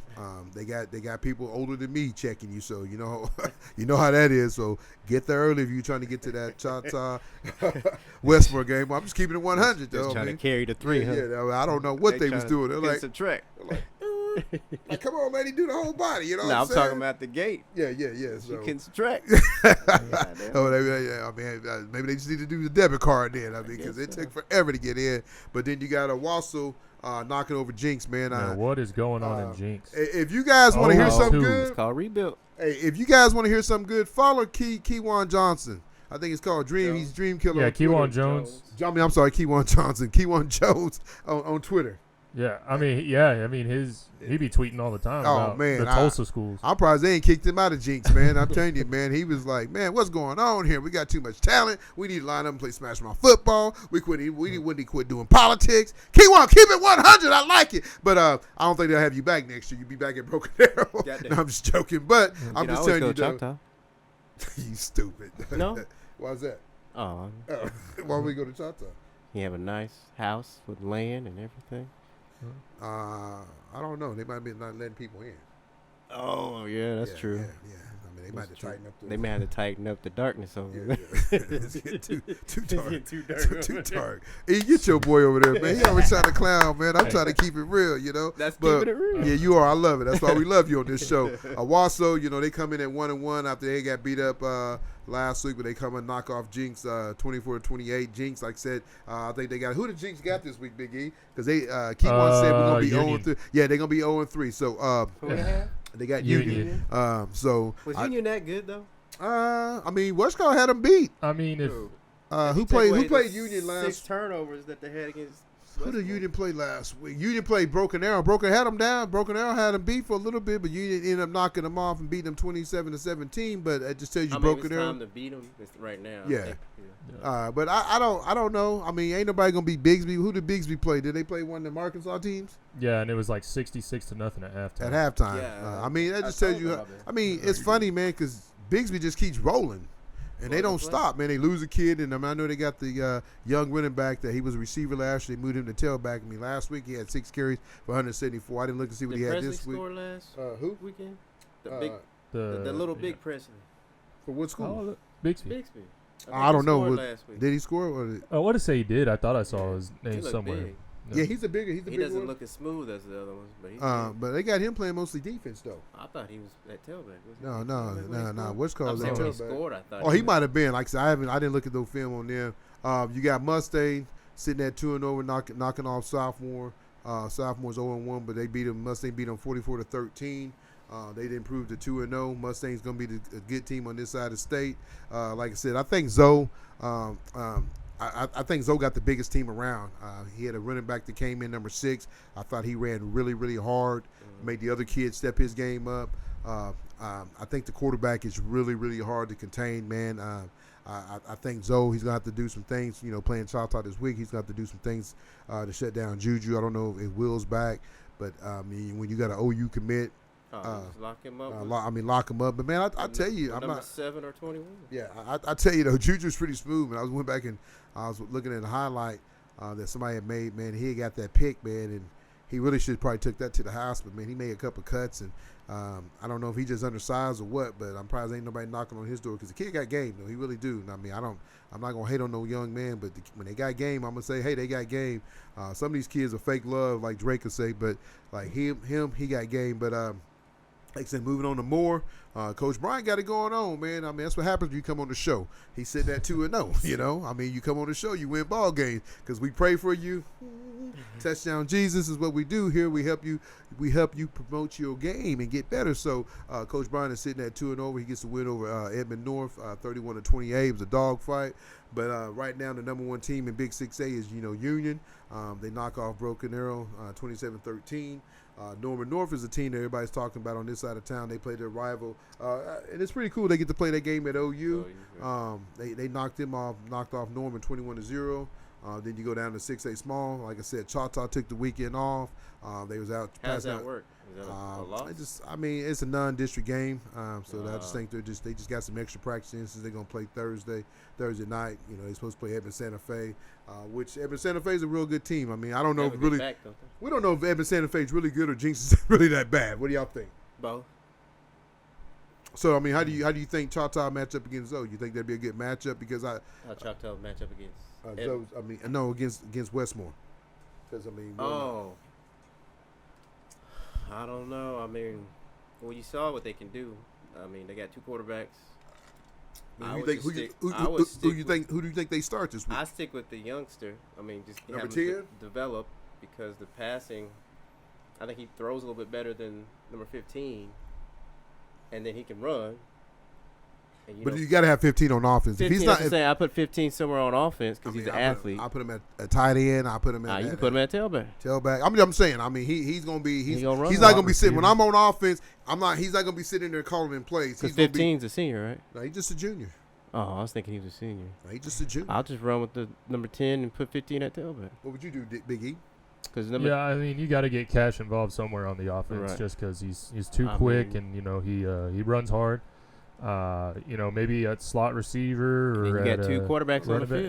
they got people older than me checking you. So you know how that is. So get there early if you're trying to get to that Choctaw Westmore game. Well, I'm just keeping it 100 though. Just trying to carry the 3. Yeah, I don't know what they was doing. They're like subtract. Like, come on, man, he do the whole body. You know what I'm I'm saying? talking about the gate. Yeah. So. You can subtract. I mean, maybe they just need to do the debit card then. I mean, because it took forever to get in. But then you got a Wassel knocking over Jinx, man. What is going on in Jinx? If you guys want to hear something good, it's called rebuild. Hey, if you guys want to hear something good, follow Keywan Johnson. I think it's called Dream. Jones. He's Dream Killer. Yeah, Keywan Jones. I'm sorry, Keywan Johnson. Keywan Jones on Twitter. Yeah, I mean, he be tweeting all the time about the Tulsa schools. I'm surprised they ain't kicked him out of Jinx, man. I'm telling you, man, he was like, man, what's going on here? We got too much talent. We need to line up and play Smash Mouth football. We wouldn't quit doing politics. Keywan, keep it 100. I like it. But I don't think they'll have you back next year. You'll be back at Broken Arrow. No, I'm just joking. But I'm just telling you, though. You stupid. No? Why's that? Oh. Why would we go to Choctaw? You have a nice house with land and everything. I don't know. They might be not letting people in. Oh, yeah, that's true. Yeah. I mean, they might have to tighten up. They may have to tighten up the darkness over there. It's getting too dark. Hey, get your boy over there, man. He always trying to clown, man. I'm trying to keep it real, you know. That's keeping it real. Yeah, you are. I love it. That's why we love you on this show. Wasso, you know, they come in at 1-1 after they got beat up last week, but they come and knock off Jinx 24-28. Jinx, like I said, I think they got who did Jinx got this week, Big E? Because they Keywan said we're gonna be 0-3. Yeah, they're gonna be 0-3. So they got Union. So was Union that good though? I mean, Westcott had them beat. I mean, if who played Union last? 6 turnovers that they had against. Who did Union play last week? Union played Broken Arrow. Broken had them down. Broken Arrow had them beat for a little bit, but Union ended up knocking them off and beating them 27-17. But it just tells you Broken Arrow. It's time to beat them right now. Yeah. But I don't know. I mean, ain't nobody gonna beat Bigsby. Who did Bigsby play? Did they play one of the Arkansas teams? Yeah, and it was like 66-0 at halftime. At halftime. Yeah, I mean, that just tells you. I mean, it's funny, man, because Bigsby just keeps rolling. And they don't stop, man. They lose a kid, and I know they got the young running back that he was a receiver last year. They moved him to tailback. I mean, last week he had 6 carries for 174. I didn't look to see what he had this week. Score last weekend? The little big Presley. For what school? Bixby. I don't know. Did he score? I want to say he did. I thought I saw his name somewhere. Big. Yeah, he's a bigger. He doesn't look as smooth as the other ones, but they got him playing mostly defense though. I thought he was at tailback. No. What's called that tailback? He scored, I thought. Oh, he might have been. Like I said, I didn't look at no film on them. You got Mustang sitting at 2-0, knocking off sophomore. Sophomore's 0-1, but they beat him. Mustang beat them 44-13. They didn't prove the 2-0. Mustang's gonna be a good team on this side of the state. Like I said, I think Zoe. I think Zoe got the biggest team around. He had a running back that came in number 6. I thought he ran really, really hard, made the other kids step his game up. I think the quarterback is really, really hard to contain, man. I think Zoe, he's going to have to do some things, playing Choctaw this week. He's going to have to do some things to shut down Juju. I don't know if Will's back, but, when you got an OU commit, lock him up. Lock him up. But, man, I tell you, I'm not 7 or 21. Yeah, I tell you, though, Juju's pretty smooth. Man, I went back and I was looking at the highlight that somebody had made. Man, he had got that pick, man, and he really should probably took that to the house. But, man, he made a couple cuts, and I don't know if he just undersized or what, but I'm probably ain't nobody knocking on his door because the kid got game, though. He really do. I'm not going to hate on no young man, but when they got game, I'm going to say, hey, they got game. Some of these kids are fake love, like Drake would say, but like him, he got game. But, like I said, moving on to more. Coach Brian got it going on, man. That's what happens when you come on the show. He said that 2-0, you come on the show, you win ball games because we pray for you. Touchdown Jesus is what we do here. We help you promote your game and get better. So Coach Brian is sitting at 2-0. He gets the win over Edmond North, 31-28. It was a dog fight. But right now the number 1 team in Big 6A is Union. They knock off Broken Arrow 27-13. Norman North is a team that everybody's talking about on this side of town. They play their rival, and it's pretty cool. They get to play that game at OU. They knocked off Norman 21-0. Then you go down to 6A small. Like I said, Choctaw took the weekend off. They was out. How does that work? Is that a loss? It's a non-district game. I just think they just got some extra practice in since they're gonna play Thursday night. They're supposed to play Edmond Santa Fe, which Edmond Santa Fe is a real good team. I don't know if really. We don't know if Edmond Santa Fe is really good or Jinx is really that bad. What do y'all think? Both. So how do you think Choctaw match up against Zoe? You think that'd be a good matchup because Choctaw match up against Zoe, against Westmore. Because I don't know. You saw what they can do. They got 2 quarterbacks. Who do you think they start this week? I stick with the youngster. Just number have 10 to develop because the passing. I think he throws a little bit better than number 15, and then he can run. But you got to have 15 on offense. 15, if he's not, I put 15 somewhere on offense because he's an athlete. I put him at a tight end. I put him at. You can put him at tailback. Tailback. I'm saying. He's going to be. He's not going to be sitting when I'm on offense. He's not going to be sitting there calling in plays. Because 15's a senior, right? No, he's just a junior. Oh, I was thinking he was a senior. No, he's just a junior. I'll just run with the number 10 and put 15 at tailback. What would you do, Big E? You got to get Cash involved somewhere on the offense, right? Just because he's too quick and he runs hard. Maybe at slot receiver or you got 2 quarterbacks on the field.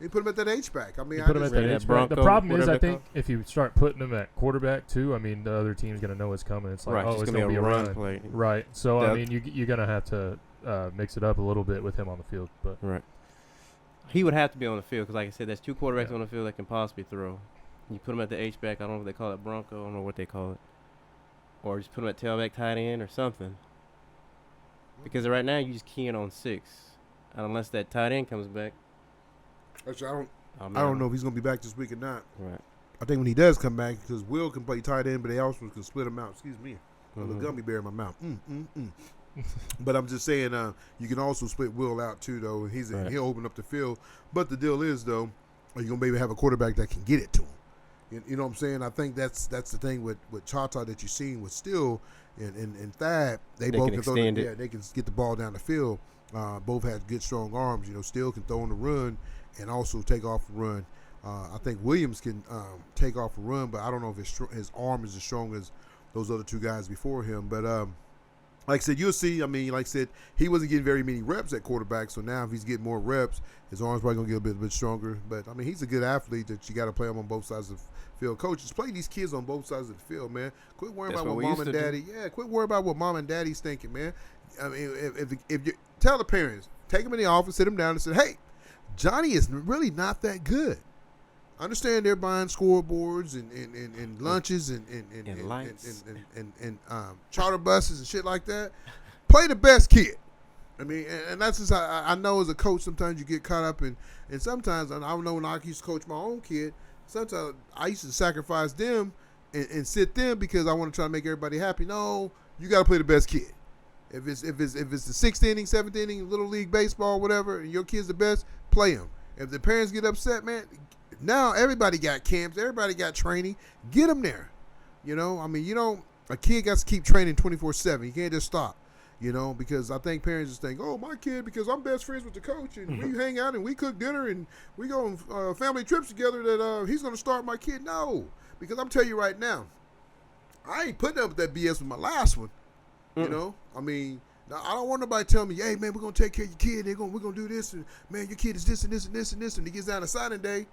You put him at that H-back. You put him at that H-back. The problem is, I think, if you start putting him at quarterback too, the other team's gonna know what's coming. It's like, it's gonna be a run play. Right. So you're gonna have to mix it up a little bit with him on the field, but right. He would have to be on the field because, like I said, there's 2 quarterbacks on the field that can possibly throw. You put him at the H-back. I don't know what they call it, Bronco. I don't know what they call it, or just put him at tailback, tight end, or something. Because right now you just keying on 6, and unless that tight end comes back. Actually, I don't know if he's gonna be back this week or not. Right. I think when he does come back, because Will can play tight end, but they also can split him out. Excuse me, a gummy bear in my mouth. But I'm just saying, you can also split Will out too, though. And he'll open up the field. But the deal is, though, are you gonna maybe have a quarterback that can get it to him? You know what I'm saying? I think that's the thing with Choctaw that you're seeing with Still and Thad. They both can throw they can get the ball down the field. Both have good, strong arms. Still can throw on the run and also take off a run. I think Williams can take off a run, but I don't know if his arm is as strong as those other 2 guys before him. But like I said, you'll see. I mean, like I said, he wasn't getting very many reps at quarterback. So now, if he's getting more reps, his arm's probably gonna get a bit stronger. But I mean, he's a good athlete that you got to play him on both sides of the field. Coaches, play these kids on both sides of the field, man. Quit worrying about what mom and daddy. Yeah, quit worrying about what mom and daddy's thinking, man. I mean, if you tell the parents, take them in the office, sit them down, and say, hey, Johnny is really not that good. I understand they're buying scoreboards and lunches and charter buses and shit like that. Play the best kid. I mean, and that's just I know as a coach sometimes you get caught up in, and sometimes I know when I used to coach my own kid, sometimes I used to sacrifice them and sit them because I want to try to make everybody happy. No, you got to play the best kid. If it's the 6th inning, 7th inning, little league baseball, whatever, and your kid's the best, play him. If the parents get upset, man. Now everybody got camps, everybody got training. Get them there. You know, I mean, a kid got to keep training 24/7. You can't just stop, because I think parents just think, oh, my kid, because I'm best friends with the coach and we hang out and we cook dinner and we go on family trips together that he's going to start my kid. No, because I'm telling you right now, I ain't putting up with that BS with my last one. I mean, I don't want nobody telling me, hey, man, we're going to take care of your kid. We're going to do this. And, man, your kid is this and this and this and this. And he gets down to signing day.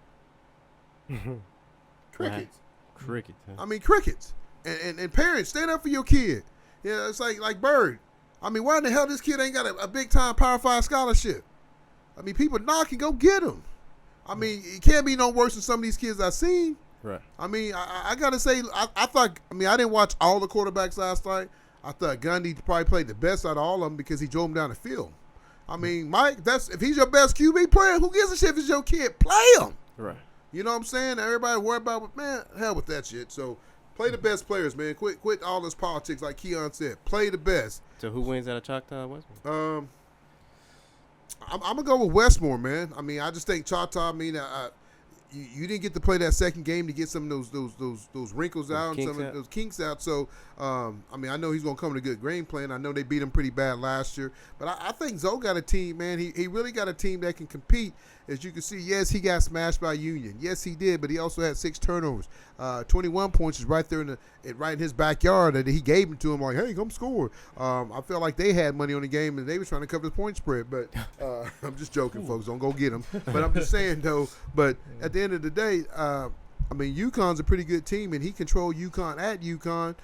Crickets. Crickets. Huh? I mean, crickets. And parents, stand up for your kid. Yeah, it's like Bird. I mean, why in the hell this kid ain't got a big-time Power 5 scholarship? I mean, people knock and go get him. I mean, it can't be no worse than some of these kids I've seen. Right. I mean, I got to say, I thought, I didn't watch all the quarterbacks last night. I thought Gundy probably played the best out of all of them because he drove them down the field. I mean, Mike, if he's your best QB player, who gives a shit if it's your kid? Play him. Right. You know what I'm saying? Everybody worry about, man, hell with that shit. So play the best players, man. Quit all this politics, like Keon said. Play the best. So who wins out of Choctaw Westmore? I'm gonna go with Westmore, man. I mean, I just think Choctaw. I mean, you didn't get to play that second game to get some of those wrinkles out and some of those kinks out. So, I mean, I know he's gonna come with a good game plan. I know they beat him pretty bad last year, but I think Zoe got a team, man. He really got a team that can compete. As you can see, yes, he got smashed by Union. Yes, he did, but he also had 6 turnovers. 21 points is right there right in his backyard that he gave him to him like, hey, come score. I felt like they had money on the game and they were trying to cover the point spread, but I'm just joking, folks. Don't go get him. But I'm just saying, though, but at the end of the day, I mean, UConn's a pretty good team, and he controlled UConn at UConn.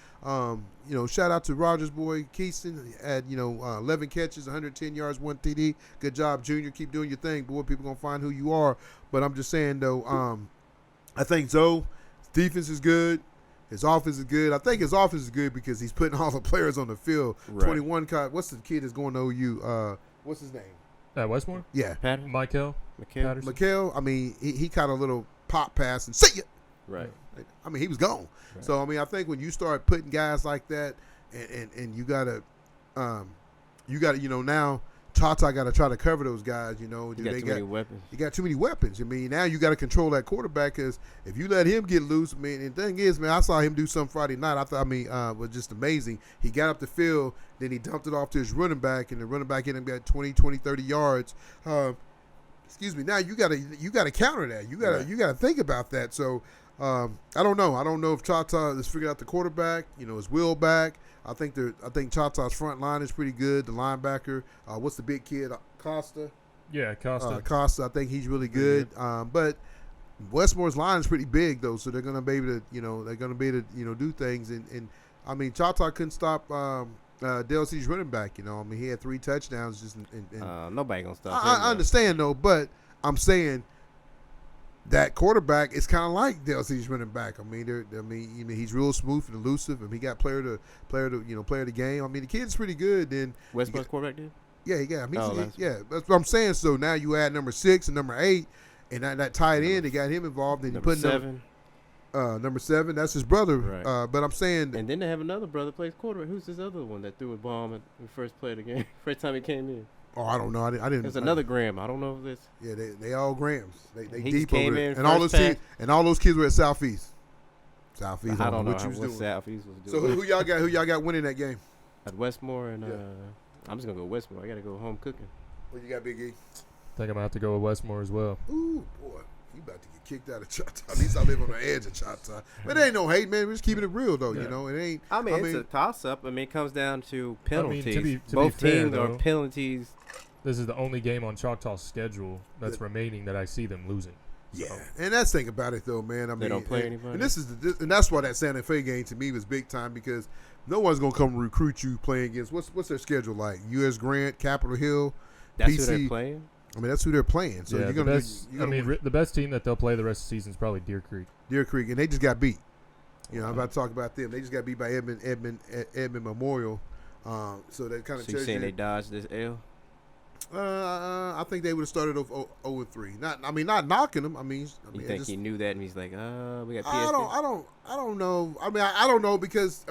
Shout out to Rogers' boy, Keaston. Had, 11 catches, 110 yards, 1 TD. Good job, Junior. Keep doing your thing, boy. People going to find who you are. But I'm just saying, though, I think Zoe's defense is good. His offense is good. I think his offense is good because he's putting all the players on the field. Right. 21, what's the kid that's going to OU? What's his name? Westmore? Yeah. Michael. Michael, I mean, he caught a little pop pass and see ya. Right. I mean, he was gone. Right. So, I mean, I think when you start putting guys like that and you got to, now Tata got to try to cover those guys, You got too many weapons. You got too many weapons. I mean, now you got to control that quarterback because if you let him get loose, I mean, and the thing is, man, I saw him do something Friday night. Was just amazing. He got up the field, then he dumped it off to his running back, and the running back hit him got 20, 30 yards. Now you got to counter that. You got to think about that. So, I don't know. I don't know if Chata has figured out the quarterback. His will back. I think Chata's front line is pretty good. The linebacker, what's the big kid? Costa. Yeah, Costa. Costa. I think he's really good. But Westmore's line is pretty big though, so they're gonna be able to, do things. And I mean, Chata couldn't stop DLC's running back. He had 3 touchdowns. Just nobody gonna stop. I understand though, but I'm saying. That quarterback is kind of like DLC's running back. I mean, he's real smooth and elusive, and he got player of the game. I mean, the kid's pretty good. Then Westmore's quarterback did. Yeah, he got. That's what I'm saying. So now you add number 6 and number 8, and that tight end, they got him involved. And number 7. Number 7, that's his brother. Right. But I'm saying. And then they have another brother plays quarterback. Who's this other one that threw a bomb when we first played the game? First time he came in. Oh, I don't know. I didn't. There's another Graham. I don't know if this. Yeah, they all Grahams. They he deep came over in there. And all those kids were at Southeast. Southeast. I don't know what you was doing. Southeast was doing. So who y'all got winning that game? At Westmore and I'm just gonna go Westmore. I gotta go home cooking. What you got, Big E? I think I'm gonna have to go with Westmore as well. Ooh, boy. You about to get kicked out of Choctaw. At least I live on the edge of Choctaw. But it ain't no hate, man. We're just keeping it real, though. You know, it ain't. I mean, it's a toss-up. I mean, it comes down to penalties. To Both be fair, teams though, are penalties. This is the only game on Choctaw's schedule that's remaining that I see them losing. Yeah, and that's the thing about it, though, man. I mean, they don't play anybody. And and that's why that Santa Fe game to me was big time because no one's gonna come recruit you playing against. What's their schedule like? U.S. Grant, Capitol Hill, that's PC. who they're playing. I mean, that's who they're playing. So yeah, you're gonna. the best team that they'll play the rest of the season is probably Deer Creek. Deer Creek, and they just got beat. You know, I'm about to talk about them. They just got beat by Edmond Memorial. So that kind of. So you're saying they dodged this L? I think they would have started off 0-3. Not knocking them. You think he knew that and he's like, we got PSP? I don't know. I don't know because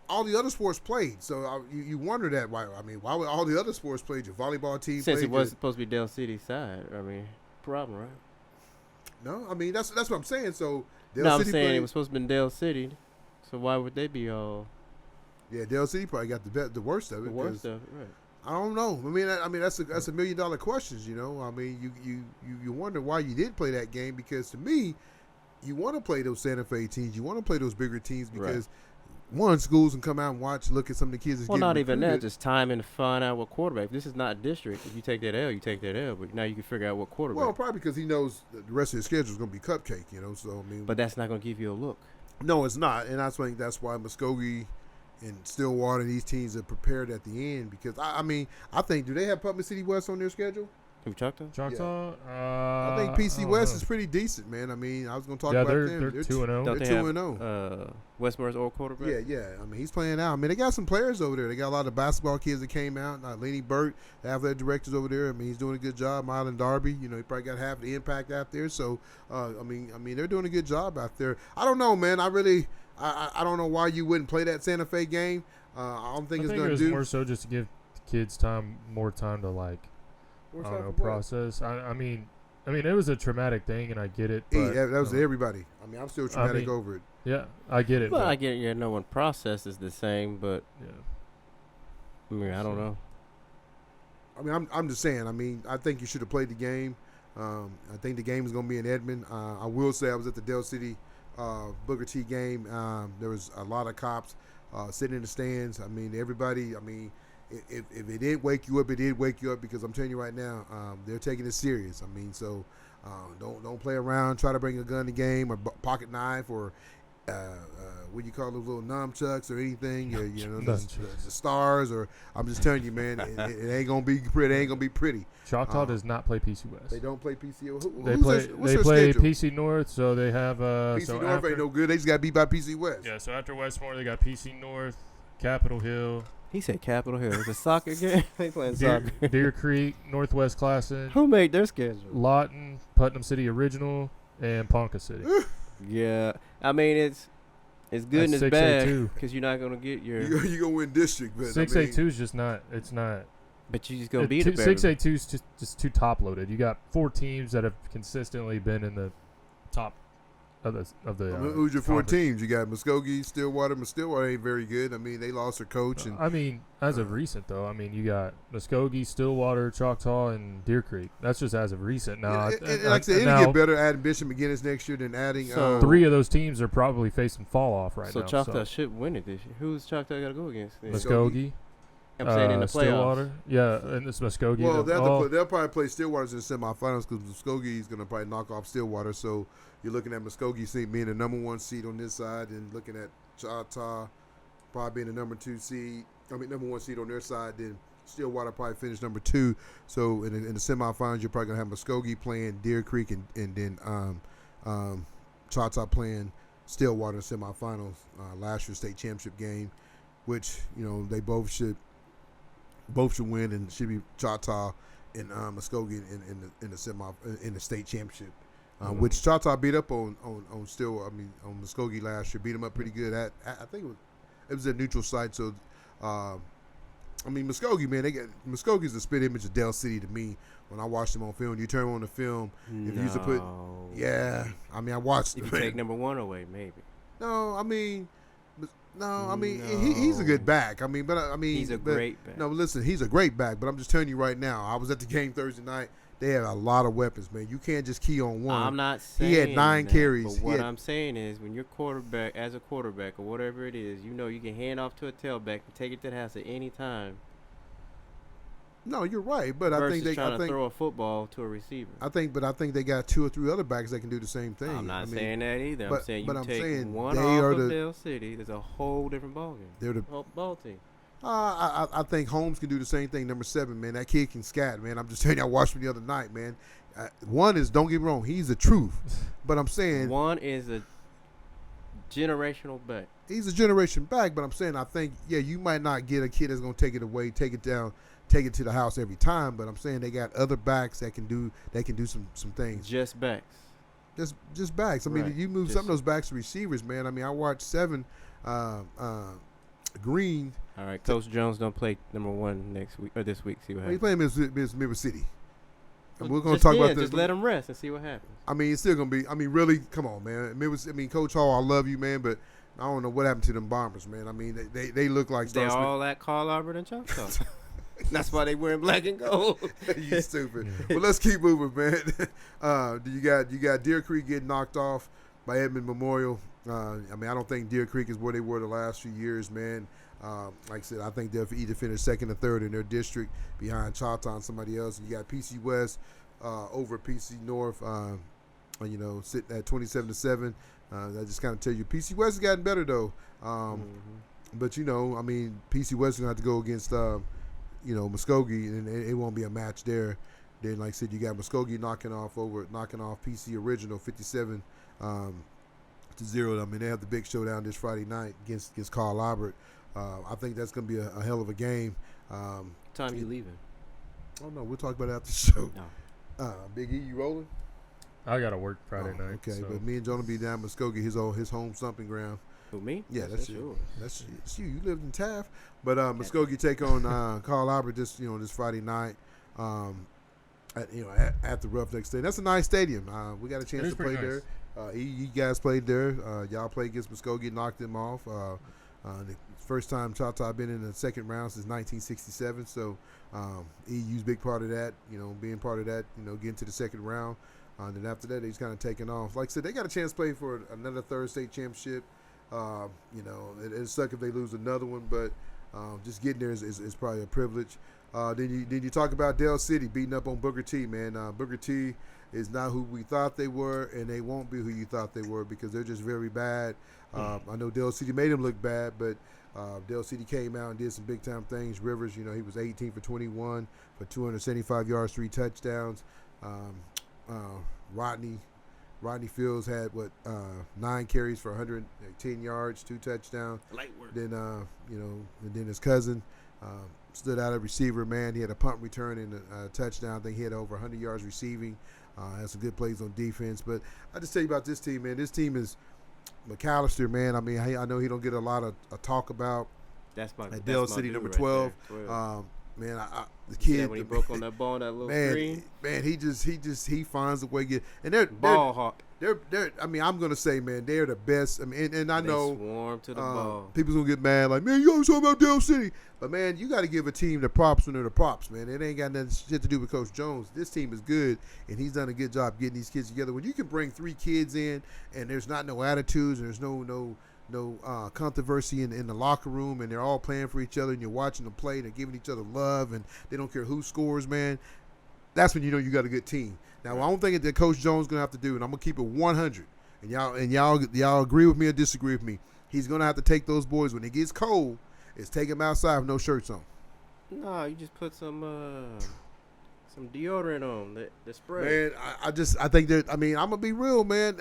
all the other sports played. So you wonder that why would all the other sports play? Your volleyball team since played, it was supposed to be Dell City side. Problem, right? No, that's what I'm saying. So I'm saying it was supposed to be Dell City. So why would they be all? Yeah, Dell City probably got the worst of it. The worst of it, right? I don't know. That's $1 million questions. You know, you wonder why you did play that game because to me, you want to play those Santa Fe teams. You want to play those bigger teams because one, schools can come out and look at some of the kids. Well, not even that. Just time and find out what quarterback. If this is not district, if you take that L, you take that L. But now you can figure out what quarterback. Well, probably because he knows the rest of his schedule is going to be cupcake. You know, so But that's not going to give you a look. No, it's not, and I think that's why Muskogee and Stillwater, these teams are prepared at the end because I think do they have Public City West on their schedule? Who, Choctaw? Choctaw? Yeah. I think PC West is pretty decent, man. I was going to talk about them. They're 2-0. They're 2-0. Westmore's old quarterback? Yeah. He's playing out. They got some players over there. They got a lot of basketball kids that came out. Lenny Burt, the athletic directors over there. He's doing a good job. Mylan Darby, he probably got half the impact out there. So, they're doing a good job out there. I don't know, man. I don't know why you wouldn't play that Santa Fe game. I don't think it's going to do. More so just to give kids more time to process. I mean, it was a traumatic thing, and I get it. But, that was everybody. I'm still traumatic over it. Yeah, I get it. Well, I get it. Yeah, no one processes the same, but yeah. I don't know. I'm just saying. I think you should have played the game. I think the game is going to be in Edmond. I will say I was at the Dell City Booker T game. There was a lot of cops sitting in the stands. Everybody. If it didn't wake you up, it did wake you up because I'm telling you right now, they're taking it serious. So don't play around. Try to bring a gun to game or pocket knife or what do you call those little nunchucks or anything? The stars or I'm just telling you, man, it ain't gonna be pretty. It ain't gonna be pretty. Choctaw does not play PC West. They don't play PC. They play PC North, so they have PC North ain't no good. They just got beat by PC West. Yeah, so after Westmore, they got PC North, Capitol Hill. He said Capitol Hill. It's a soccer game. They playing soccer. Deer Creek, Northwest Classic. Who made their schedule? Lawton, Putnam City Original, and Ponca City. Yeah, it's good and it's bad because you're not gonna get your. You're gonna win district, but 682 is just not. It's not. But you just gonna beat it. 682 is just too top loaded. You got 4 teams that have consistently been in the top of the. Who's your 4 teams? You got Muskogee, Stillwater. Stillwater ain't very good. They lost their coach. And as of recent though, you got Muskogee, Stillwater, Choctaw, and Deer Creek. That's just as of recent. Now, like I said, it'll get better adding Bishop McGinnis next year than adding. So 3 of those teams are probably facing fall off right now. So Choctaw should win it this year. Who's Choctaw got to go against? Muskogee. I'm saying in the playoffs. Stillwater. Yeah, and it's Muskogee. Well, they'll probably play Stillwater in the semifinals because Muskogee is going to probably knock off Stillwater. So you're looking at Muskogee being the number 1 seed on this side, and looking at Choctaw probably being the number 1 seed on their side. Then Stillwater probably finished number 2. So in the semifinals, you're probably going to have Muskogee playing Deer Creek, and then Choctaw playing Stillwater in semifinals. Last year's state championship game, which they both should win, and should be Choctaw and Muskogee in the state championship, which Choctaw beat up on Muskogee last year. Beat them up pretty good. I think it was a neutral site. So, Muskogee, man, Muscogee's the spit image of Dell City to me. When I watched them on film, you turn on the film. If you used to put, I watched. If you take number 1 away, maybe. No, No, I mean he's a good back. I mean, he's a great back. No, listen, he's a great back. But I'm just telling you right now. I was at the game Thursday night. They had a lot of weapons, man. You can't just key on one. I'm not saying he had 9 carries. But what I'm saying is, when you're quarterback, as a quarterback or whatever it is, you know you can hand off to a tailback and take it to the house at any time. No, you're right, but I think trying to throw a football to a receiver. I think they got 2 or 3 other backs that can do the same thing. I'm not saying that either. I'm saying you take one they off are of Dale City, there's a whole different ballgame. They're the whole ball team. I think Holmes can do the same thing. Number 7, man, that kid can scat, man. I'm just telling you, I watched him the other night, man. One is, don't get me wrong, he's the truth, but I'm saying one is a generational back. He's a generation back, but I'm saying I think you might not get a kid that's gonna take it away, take it down, take it to the house every time. But I'm saying they got other backs that can do some things. Just backs. Just backs. I mean, you move some of those backs to receivers, man. I mean, I watched 7 Green. All right, Coach Jones don't play number 1 next week or this week. See what happens. He's playing Mississippi City. And we're going to talk about this. Just let him rest and see what happens. I mean, it's still going to be. I mean, really, come on, man. Coach Hall, I love you, man, but I don't know what happened to them Bombers, man. I mean, they look like they all at Carl Albert and Choctaw. That's why they wearing black and gold. You stupid. Well, let's keep moving, man. You got Deer Creek getting knocked off by Edmond Memorial. I mean, I don't think Deer Creek is where they were the last few years, man. Like I said, I think they'll either finish 2nd or 3rd in their district behind Choctaw and somebody else. And you got PC West over PC North, sitting at 27-7. That just kind of tell you PC West has gotten better though. But I mean, PC West is gonna have to go against Muskogee, and it won't be a match there. Then, like I said, you got Muskogee knocking off PC Original 57-0. I mean, they have the big showdown this Friday night against Carl Albert. I think that's going to be a hell of a game. Time you leaving? Oh, no, we'll talk about it after the show. No. Big E, you rolling? I got to work Friday night. Okay, so. But me and Jonah be down Muskogee, his home stomping ground. Who, me? Yeah, that's you. Yours. That's you. You lived in Taft. But Muskogee take on Carl Albert this Friday night. At the Rough Neck Stadium. That's a nice stadium. We got a chance to play there. You guys played there. Y'all played against Muskogee, knocked them off. The first time Choctaw been in the second round since 1967. So EU's big part of that. Being part of that. Getting to the second round. Then after that, he's kind of taken off. Like I said, they got a chance to play for another third state championship. It'd suck if they lose another one, but just getting there is probably a privilege. Then you talk about Dale City beating up on Booker T, man. Booker T is not who we thought they were, and they won't be who you thought they were because they're just very bad. I know Dale City made them look bad, but Dale City came out and did some big-time things. Rivers, he was 18 for 21 for 275 yards, 3 touchdowns. Rodney Fields had 9 carries for 110 yards, 2 touchdowns. Light work. Then and then his cousin stood out at receiver. Man, he had a punt return and a touchdown. I think he had over 100 yards receiving. Had some good plays on defense. But I just tell you about this team, man. This team is McAllister, man. I mean, I know he don't get a lot of talk about. That's my Dale City, number 12. Man, the kid when he broke on that ball, that little green. Man, he finds a way to get. And they're ball hawk. They're. I mean, I'm gonna say, man, they're the best. I mean, and I know swarm to the ball. People's gonna get mad, like, man, you always talking about Dale City, but man, you got to give a team the props when they're the props, man. It ain't got nothing shit to do with Coach Jones. This team is good, and he's done a good job getting these kids together. When you can bring 3 kids in, and there's not no attitudes, and there's no controversy in the locker room, and they're all playing for each other, and you're watching them play, they're giving each other love, and they don't care who scores, man. That's when you know you got a good team. Now, I don't think that Coach Jones is going to have to do, and I'm going to keep it 100, and y'all agree with me or disagree with me, he's going to have to take those boys when it gets cold, is take them outside with no shirts on. No, you just put some deodorant on, the spray. Man, I think that, I mean, I'm going to be real, man.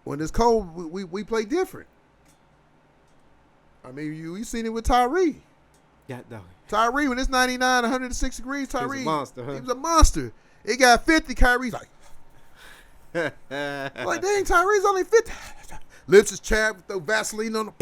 When it's cold, we play different. I mean, you seen it with Tyree. Yeah, no. Tyree, when it's 99, 106 degrees, Tyree. He's a monster, huh? He was a monster. It got 50, Kyrie's like, like, dang, Tyree's only 50. Lips is chapped with the Vaseline on the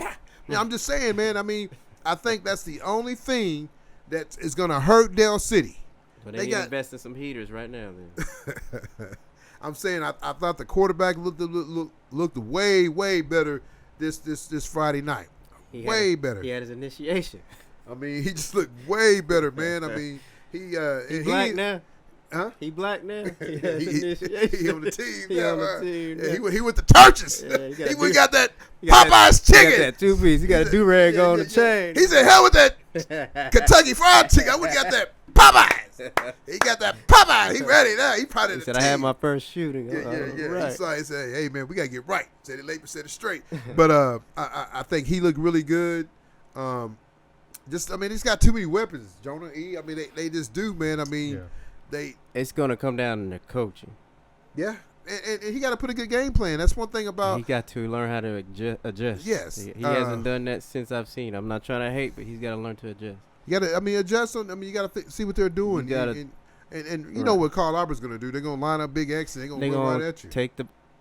Yeah, I'm just saying, man. I mean, I think that's the only thing that is going to hurt Dale City. But they got invest in some heaters right now, then. I'm saying I thought the quarterback looked way better this Friday night. way better. He had his initiation. I mean, he just looked way better, man. I mean, he black now. Huh? He black now. He on the team. He on the team. Yeah, he went to churches. Yeah, he got that Popeye's chicken. He got that 2-piece. He got a do-rag on the chain. He said, hell with that Kentucky Fried Chicken. I would got that Popeyes. He got that Popeyes. He ready now. He probably he said, I had my first shooting. Yeah. Right. He said, hey, man, we got to get right. Said it late, but said it straight. But I think he looked really good. He's got too many weapons, Jonah E. I mean, they just do, man. I mean, it's going to come down to coaching. Yeah, and he got to put a good game plan. That's one thing about. He got to learn how to adjust. Yes, he hasn't done that since I've seen. I'm not trying to hate, but he's got to learn to adjust. You got to, adjust on. You got to see what they're doing. And you know what Carl Albert's going to do. They're going to line up Big X and they're going to run right at you. Take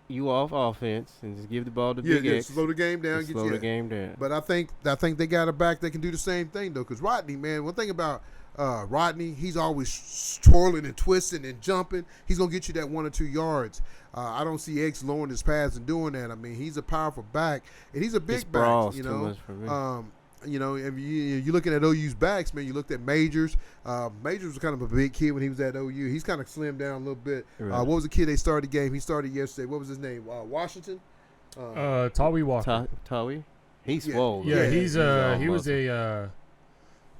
you off offense and just give the ball to Big X. Slow the game down. Slow the game down. But I think they got a back that can do the same thing though. Because Rodney, man, one thing about Rodney, he's always twirling and twisting and jumping. He's gonna get you that 1 or 2 yards. I don't see X lowering his pads and doing that. I mean, he's a powerful back and he's a big back. You know, if you're looking at OU's backs, man. You looked at Majors. Majors was kind of a big kid when he was at OU. He's kind of slimmed down a little bit. Right. What was the kid they started the game? He started yesterday. What was his name? Washington. Tawi Walker. Tawi. He's swole. Yeah,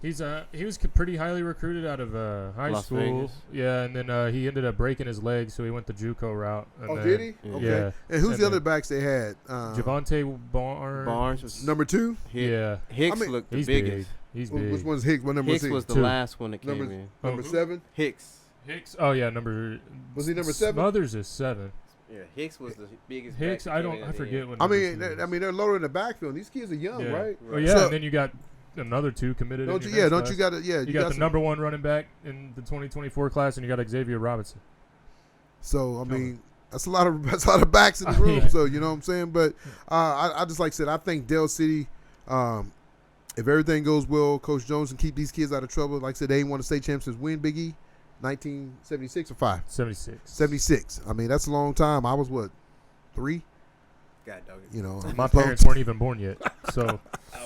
he was pretty highly recruited out of high Las school. Vegas. Yeah, and then he ended up breaking his leg, so he went the JUCO route. And did he? Yeah. Okay. Yeah. And who's the other backs they had? Javonte Barnes was number 2. Yeah. Hicks looked the he's biggest. Big. He's big. Which one's Hicks? What number Hicks was he? was the 2. last one that came in. Number 7. Hicks. Oh yeah, was he number 7? Smothers is 7. Yeah, Hicks was the biggest. Hicks, I forget what. They're lower in the backfield. These kids are young, right? Oh yeah, and then you got another 2 committed. You got the number 1 running back in the 2024 class, and you got Xavier Robinson. So that's a lot of backs in the room. So you know what I'm saying. But I just like I said, I think Dell City, if everything goes well, Coach Jones can keep these kids out of trouble. Like I said, they ain't won a state championship since when, Big E? 1976 or 5? 76. I mean, that's a long time. I was 3? God dog it. You know, my parents weren't even born yet, so I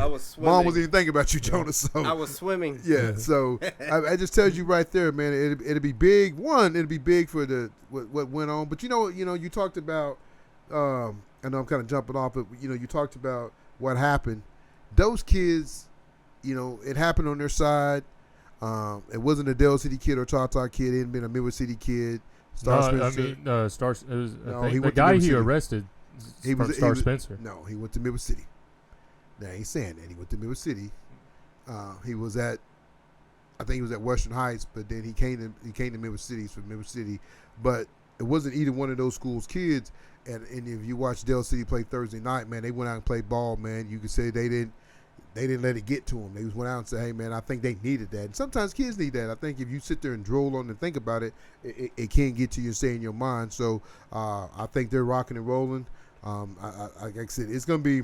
was swimming. Mom wasn't even thinking about you, Jonah. So I was swimming. Yeah, so I just tells you right there, man. It'd be big. It'd be big for what went on. But you know, you talked about. I know I'm kind of jumping off, but you talked about what happened. Those kids, it happened on their side. It wasn't a Dell City kid or Choctaw kid. It hadn't been a Midway City kid. The guy he arrested from Star Spencer. No, he went to Midway City. Now he's saying that he went to Midway City. He was at Western Heights, but then he came to Midway City from Midway City. But it wasn't either one of those schools' kids. And if you watch Dell City play Thursday night, man, they went out and played ball, man. You could say they didn't let it get to them. They just went out and said, hey, man, I think they needed that. And sometimes kids need that. I think if you sit there and droll on and think about it, it can get to you and stay in your mind. So I think they're rocking and rolling. Like I said, it's gonna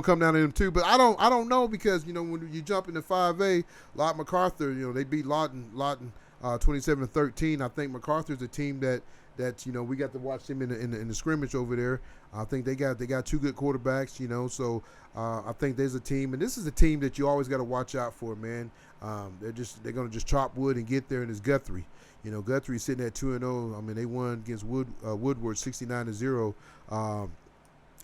come down to them too. But I don't know because when you jump into 5A, Lawton MacArthur, they beat Lawton 27-13. I think MacArthur's a team that we got to watch them in the scrimmage over there. I think they got 2 good quarterbacks, so I think there's a team, and this is a team that you always got to watch out for, man. They're gonna just chop wood and get there, and it's Guthrie. Guthrie's sitting at 2-0. I mean, they won against Woodward 69-0.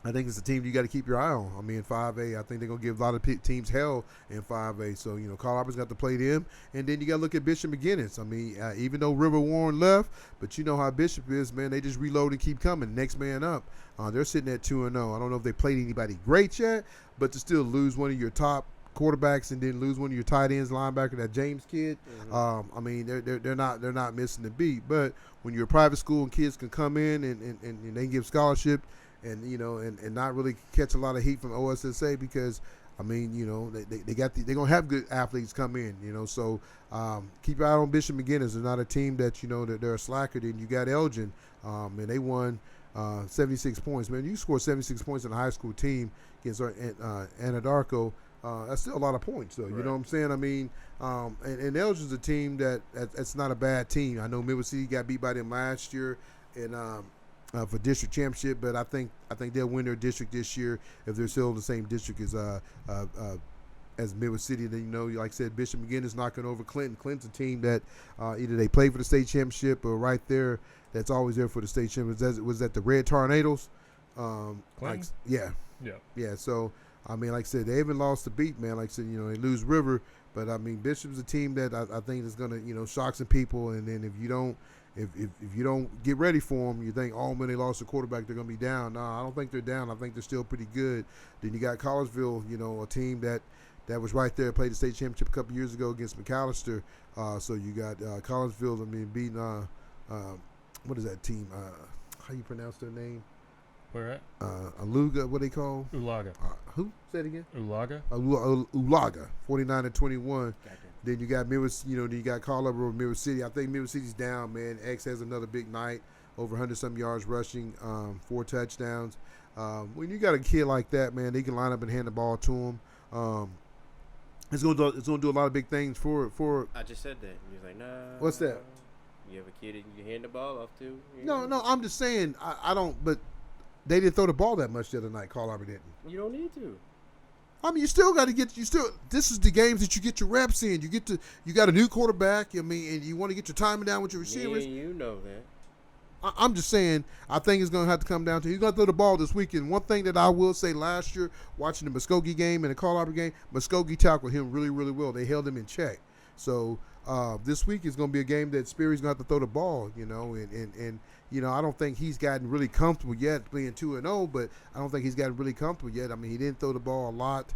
I think it's a team you got to keep your eye on. I mean, in 5A, I think they're going to give a lot of teams hell in 5A. So, Carl Albert's got to play them. And then you got to look at Bishop McGinnis. I mean, even though River Warren left, but you know how Bishop is, man. They just reload and keep coming. Next man up. They're sitting at 2-0. I don't know if they played anybody great yet, but to still lose one of your top quarterbacks and then lose one of your tight ends, linebacker, that James kid. I mean, they're not missing the beat. But when you're a private school and kids can come in and they can give scholarship, and and not really catch a lot of heat from OSSA because I mean they're gonna have good athletes come in, so keep your eye on Bishop McGinnis. They're not a team that that they're a slacker. Then you got Elgin, and they won 76 points. Man, you score 76 points in a high school team against Anadarko. That's still a lot of points, though. Right. You know what I'm saying? I mean, and Elgin's a team that's not a bad team. I know Midway City got beat by them last year, and for district championship, but I think they'll win their district this year if they're still in the same district as Midwest City. Then, like I said, Bishop McGinnis knocking over Clinton. Clinton's a team that either they play for the state championship or right there that's always there for the state championship. Was that the Red Tornadoes? Yeah. So like I said, they haven't lost a beat, man. Like I said, they lose River, but Bishop's a team that I think is gonna shock some people. And then if you don't get ready for them, you think, when they lost a quarterback, they're going to be down. No, I don't think they're down. I think they're still pretty good. Then you got Collegeville, a team that was right there, played the state championship a couple years ago against McAllister. So you got Collegeville, beating, what is that team? How you pronounce their name? Where at? Aluga, what they call? Ulaga. Who? Say it again. Ulaga. Ulaga, 49-21. Gotcha. Then you got Midwest, then you got Carl over Midwest City. I think Midwest City's down, man. X has another big night, over 100-some yards rushing, 4 touchdowns. When you got a kid like that, man, they can line up and hand the ball to him. It's gonna do a lot of big things for. I just said that. And you're like, nah. What's that? You have a kid you hand the ball off to? No. I'm just saying. I don't. But they didn't throw the ball that much the other night. Carl Arbor didn't. You don't need to. You still got to this is the games that you get your reps in. You got a new quarterback, and you want to get your timing down with your receivers. You know that. I'm just saying, I think it's going to have to come down to, he's going to throw the ball this weekend. One thing that I will say, last year, watching the Muskogee game and the Carl Arbor game, Muskogee tackled him really, really well. They held him in check. So this week is going to be a game that Sperry's going to have to throw the ball, and I don't think he's gotten really comfortable yet playing 2-0, but I don't think he's gotten really comfortable yet. He didn't throw the ball a lot.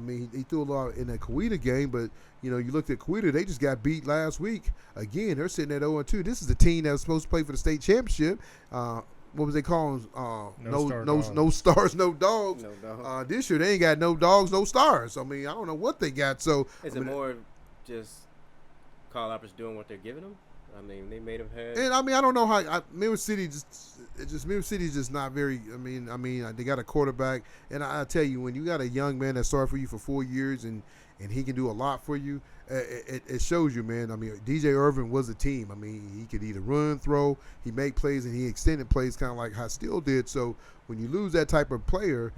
He threw a lot in that Coweta game, but, you looked at Coweta, they just got beat last week. Again, they're sitting at 0-2. This is the team that was supposed to play for the state championship. What was they calling? No stars, no dogs. No dogs. This year, they ain't got no dogs, no stars. I don't know what they got. So is it more just Carl Albert's doing what they're giving them? They made him have. And I don't know how Midwest City Midwest City's just not very. They got a quarterback, and I tell you, when you got a young man that started for you for 4 years and he can do a lot for you, it shows you, man. DJ Irvin was a team. He could either run, throw, he make plays, and he extended plays, kind of like how Steele did. So when you lose that type of player,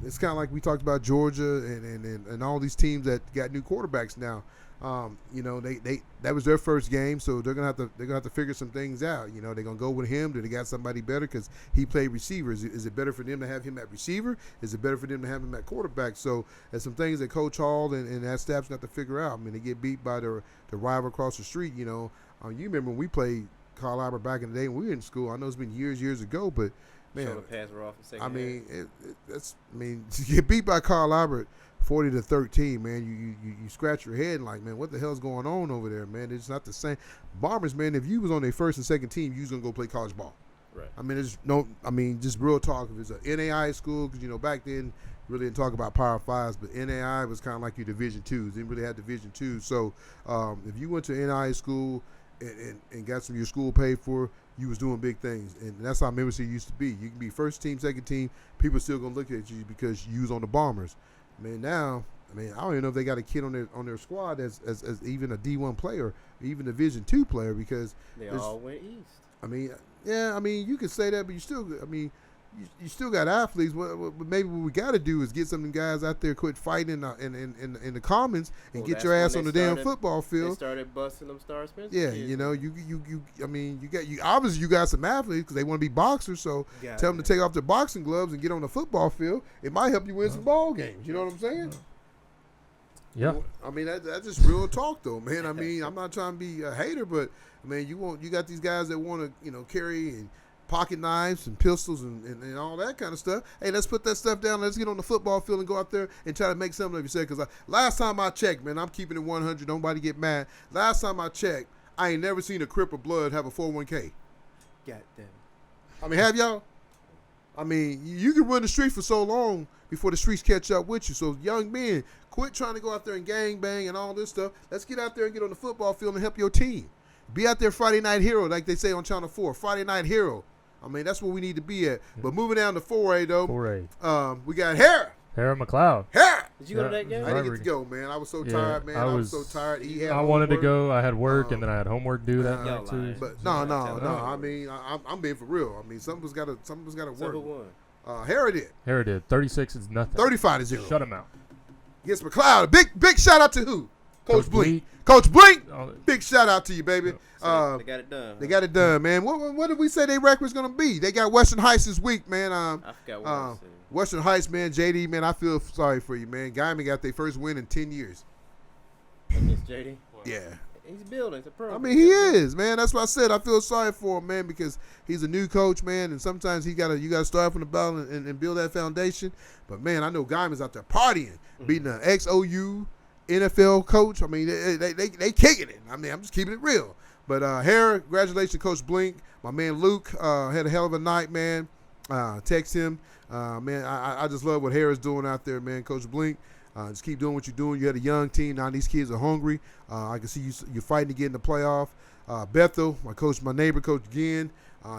it's kind of like we talked about Georgia and all these teams that got new quarterbacks now. That was their first game, so they're gonna have to figure some things out. They're gonna go with him. Do they got somebody better because he played receiver? Is it better for them to have him at receiver? Is it better for them to have him at quarterback? So there's some things that Coach Hall and that staff's got to figure out. They get beat by the rival across the street. You remember when we played Carl Albert back in the day when we were in school. I know it's been years ago, but man, to get beat by Carl Albert 40-13, man, you scratch your head like, man, what the hell's going on over there, man? It's not the same. Bombers, man, if you was on their first and second team, you was gonna go play college ball. Right. Just real talk. If it's an NAI school, because back then really didn't talk about Power Fives, but NAI was kind of like your Division Twos. Didn't really have Division Twos. So if you went to NAI school and got some of your school paid for, you was doing big things, and that's how Memphis used to be. You can be first team, second team, people still gonna look at you because you was on the Bombers. Now, I don't even know if they got a kid on their squad as even a D1 player, even a Division II player, because they all went east. You could say that, but you still got athletes. Maybe what we got to do is get some of them guys out there, quit fighting in the commons, and get your ass on the damn football field. They started busting them Star Spencer. Yeah, obviously you got some athletes because they want to be boxers. So tell them to take off their boxing gloves and get on the football field. It might help you win some ball games. You know what I'm saying? Yeah. That's just real talk, though, man. I'm not trying to be a hater, but you got these guys that want to carry and pocket knives and pistols and all that kind of stuff. Hey, let's put that stuff down. Let's get on the football field and go out there and try to make something of yourself. Because last time I checked, man, I'm keeping it 100. Nobody get mad. Last time I checked, I ain't never seen a Crip of Blood have a 401k. God damn. Have y'all? You can run the streets for so long before the streets catch up with you. So young men, quit trying to go out there and gang bang and all this stuff. Let's get out there and get on the football field and help your team. Be out there Friday Night Hero, like they say on Channel 4. Friday Night Hero. That's where we need to be at. But moving down to 4A, though. 4A. We got Hara McLeod. Hara. Did you go to that game? I didn't get to go, man. I was so tired, man. I was so tired. I wanted to go. I had work, and then I had homework due that night too. But no. I mean, I'm being for real. I mean, something's got to work. Harry did. 36 is nothing. 35-0. Shut him out. Against McLeod. Big shout out to who? Coach Blink. Coach Blink. Big shout out to you, baby. They got it done. They got it done, man. What did we say their record's gonna be? They got Western Heights this week, man. I forgot what I said. Western Heights, man. JD, man. I feel sorry for you, man. Guyman got their first win in 10 years. Against JD. Yeah. He's building. It's a pro. I mean, he is, man. That's what I said. I feel sorry for him, man, because he's a new coach, man, and sometimes you gotta start from the bottom and build that foundation. But man, I know Guyman's out there partying, beating an ex-OU NFL coach. I mean, they kicking it. I mean, I'm just keeping it real. But Harry, congratulations, Coach Blink. My man Luke had a hell of a night, man. Text him, man. I just love what Harry's doing out there, man. Coach Blink. Just keep doing what you're doing. You had a young team. Now these kids are hungry. I can see you're fighting to get in the playoff. Bethel, my neighbor, Coach Ginn.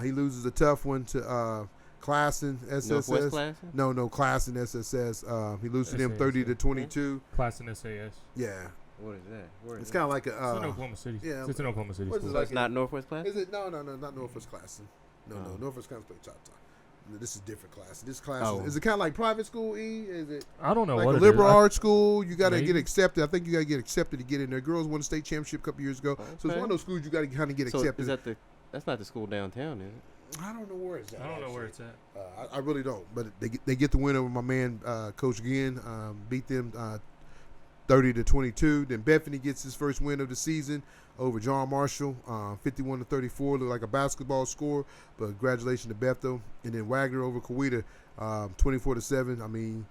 He loses a tough one to Classen, SSS. Northwest Classen? No, Classen, SSS. He loses to them 30-22. Classen, SAS. Yeah. What is that? It's kind of like a. It's in Oklahoma City. Yeah. It's in Oklahoma City. What is it So it's not Northwest Classen? Is it? No, not Northwest Classen. No, Northwest Classen play Choctaw. This is different class. This class is it kind of like private school? Is it? I don't know like what a it liberal is. arts school. You got to get accepted. I think you got to get accepted to get in there. Girls won the state championship a couple years ago, so it's one of those schools you got to kind of get accepted. Is that that's not the school downtown, is it? I don't know where it's at. I don't know where it's at. I really don't. But they get the win over my man Coach Ginn. Beat them 30-22. Then Bethany gets his first win of the season over John Marshall, 51-34. Looked like a basketball score, but congratulations to Bethel. And then Wagner over Coweta, 24-7. I mean,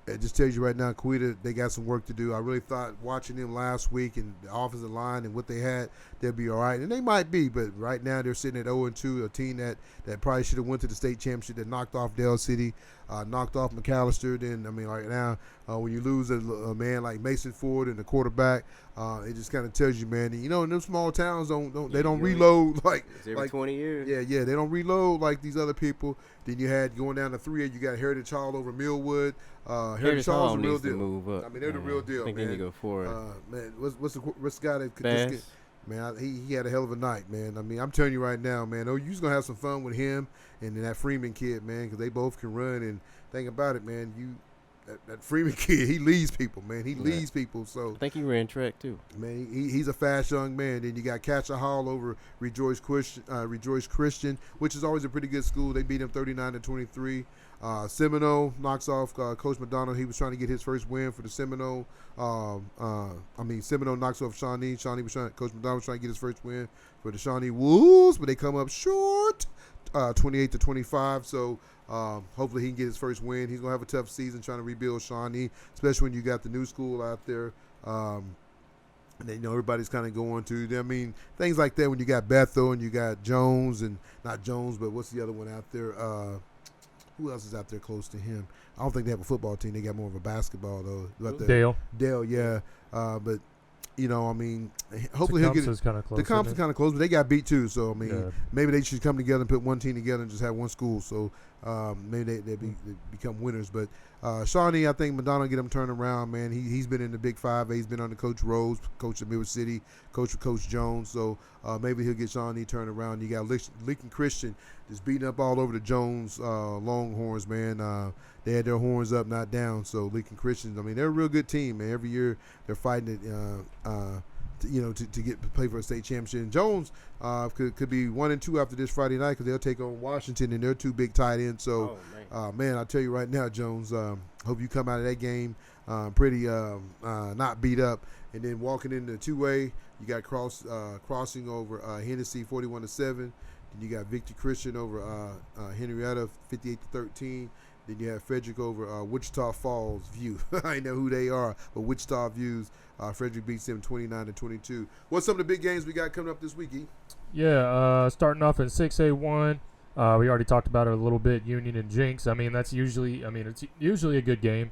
it just tells you right now, Coweta, they got some work to do. I really thought watching them last week and the offensive line and what they had, they'll be all right. And they might be, but right now they're sitting at 0-2, a team that probably should have went to the state championship, that knocked off Dale City, knocked off McAllister. Then, I mean, right now, when you lose a man like Mason Ford and the quarterback, it just kind of tells you, man, in them small towns, they don't reload like every 20 years. Yeah, they don't reload like these other people. Then you had going down to 3A, you got Heritage Hall over Millwood. Heritage Hall is a real deal. Move up. I mean, they're the real deal, I think man. they need to go forward. Man, what's the guy that could Bass? just get? Man, he had a hell of a night, man. I mean, I'm telling you right now, man. Oh, you're gonna have some fun with him and then that Freeman kid, man, because they both can run. And think about it, man. That Freeman kid, he leads people, man. He leads people. So I think he ran track too. Man, he's a fast young man. Then you got Catcher Hall over Rejoice Christian, which is always a pretty good school. They beat him 39-23. Seminole knocks off Coach McDonald. He was trying to get his first win for the Seminole. Seminole knocks off Shawnee. Coach McDonald was trying to get his first win for the Shawnee Wolves, but they come up short, 28-25. So hopefully he can get his first win. He's gonna have a tough season trying to rebuild Shawnee, especially when you got the new school out there. And then, everybody's kind of going to. I mean, things like that when you got Bethel and you got Jones, and not Jones, but what's the other one out there? Who else is out there close to him? I don't think they have a football team. They got more of a basketball, though. Dale, yeah. But, I mean, hopefully he'll get it. The Comps is kind of close, but they got beat too. So, I mean, maybe they should come together and put one team together and just have one school. So, maybe they become winners. But Shawnee, I think Madonna get him turned around, man. He's been in the Big 5. He's been under Coach Rose, coach of Midwest City, coach with Coach Jones. So maybe he'll get Shawnee turned around. You got Lincoln Christian just beating up all over the Jones Longhorns, man. They had their horns up, not down. So Lincoln Christian, I mean, they're a real good team, man. Every year they're fighting it, to get to play for a state championship. And Jones could be 1-2 after this Friday night because they'll take on Washington, and they're two big tight ends. So, man, I tell you right now, Jones, hope you come out of that game pretty not beat up. And then walking into 2A, you got crossing over Hennessy 41-7. Then you got Victor Christian over Henrietta 58-13. Then you have Frederick over Wichita Falls View. I know who they are, but Wichita Views. Frederick beats them 29-22. What's some of the big games we got coming up this week, E? Yeah, starting off at 6A1. We already talked about it a little bit. Union and Jinx. It's usually a good game.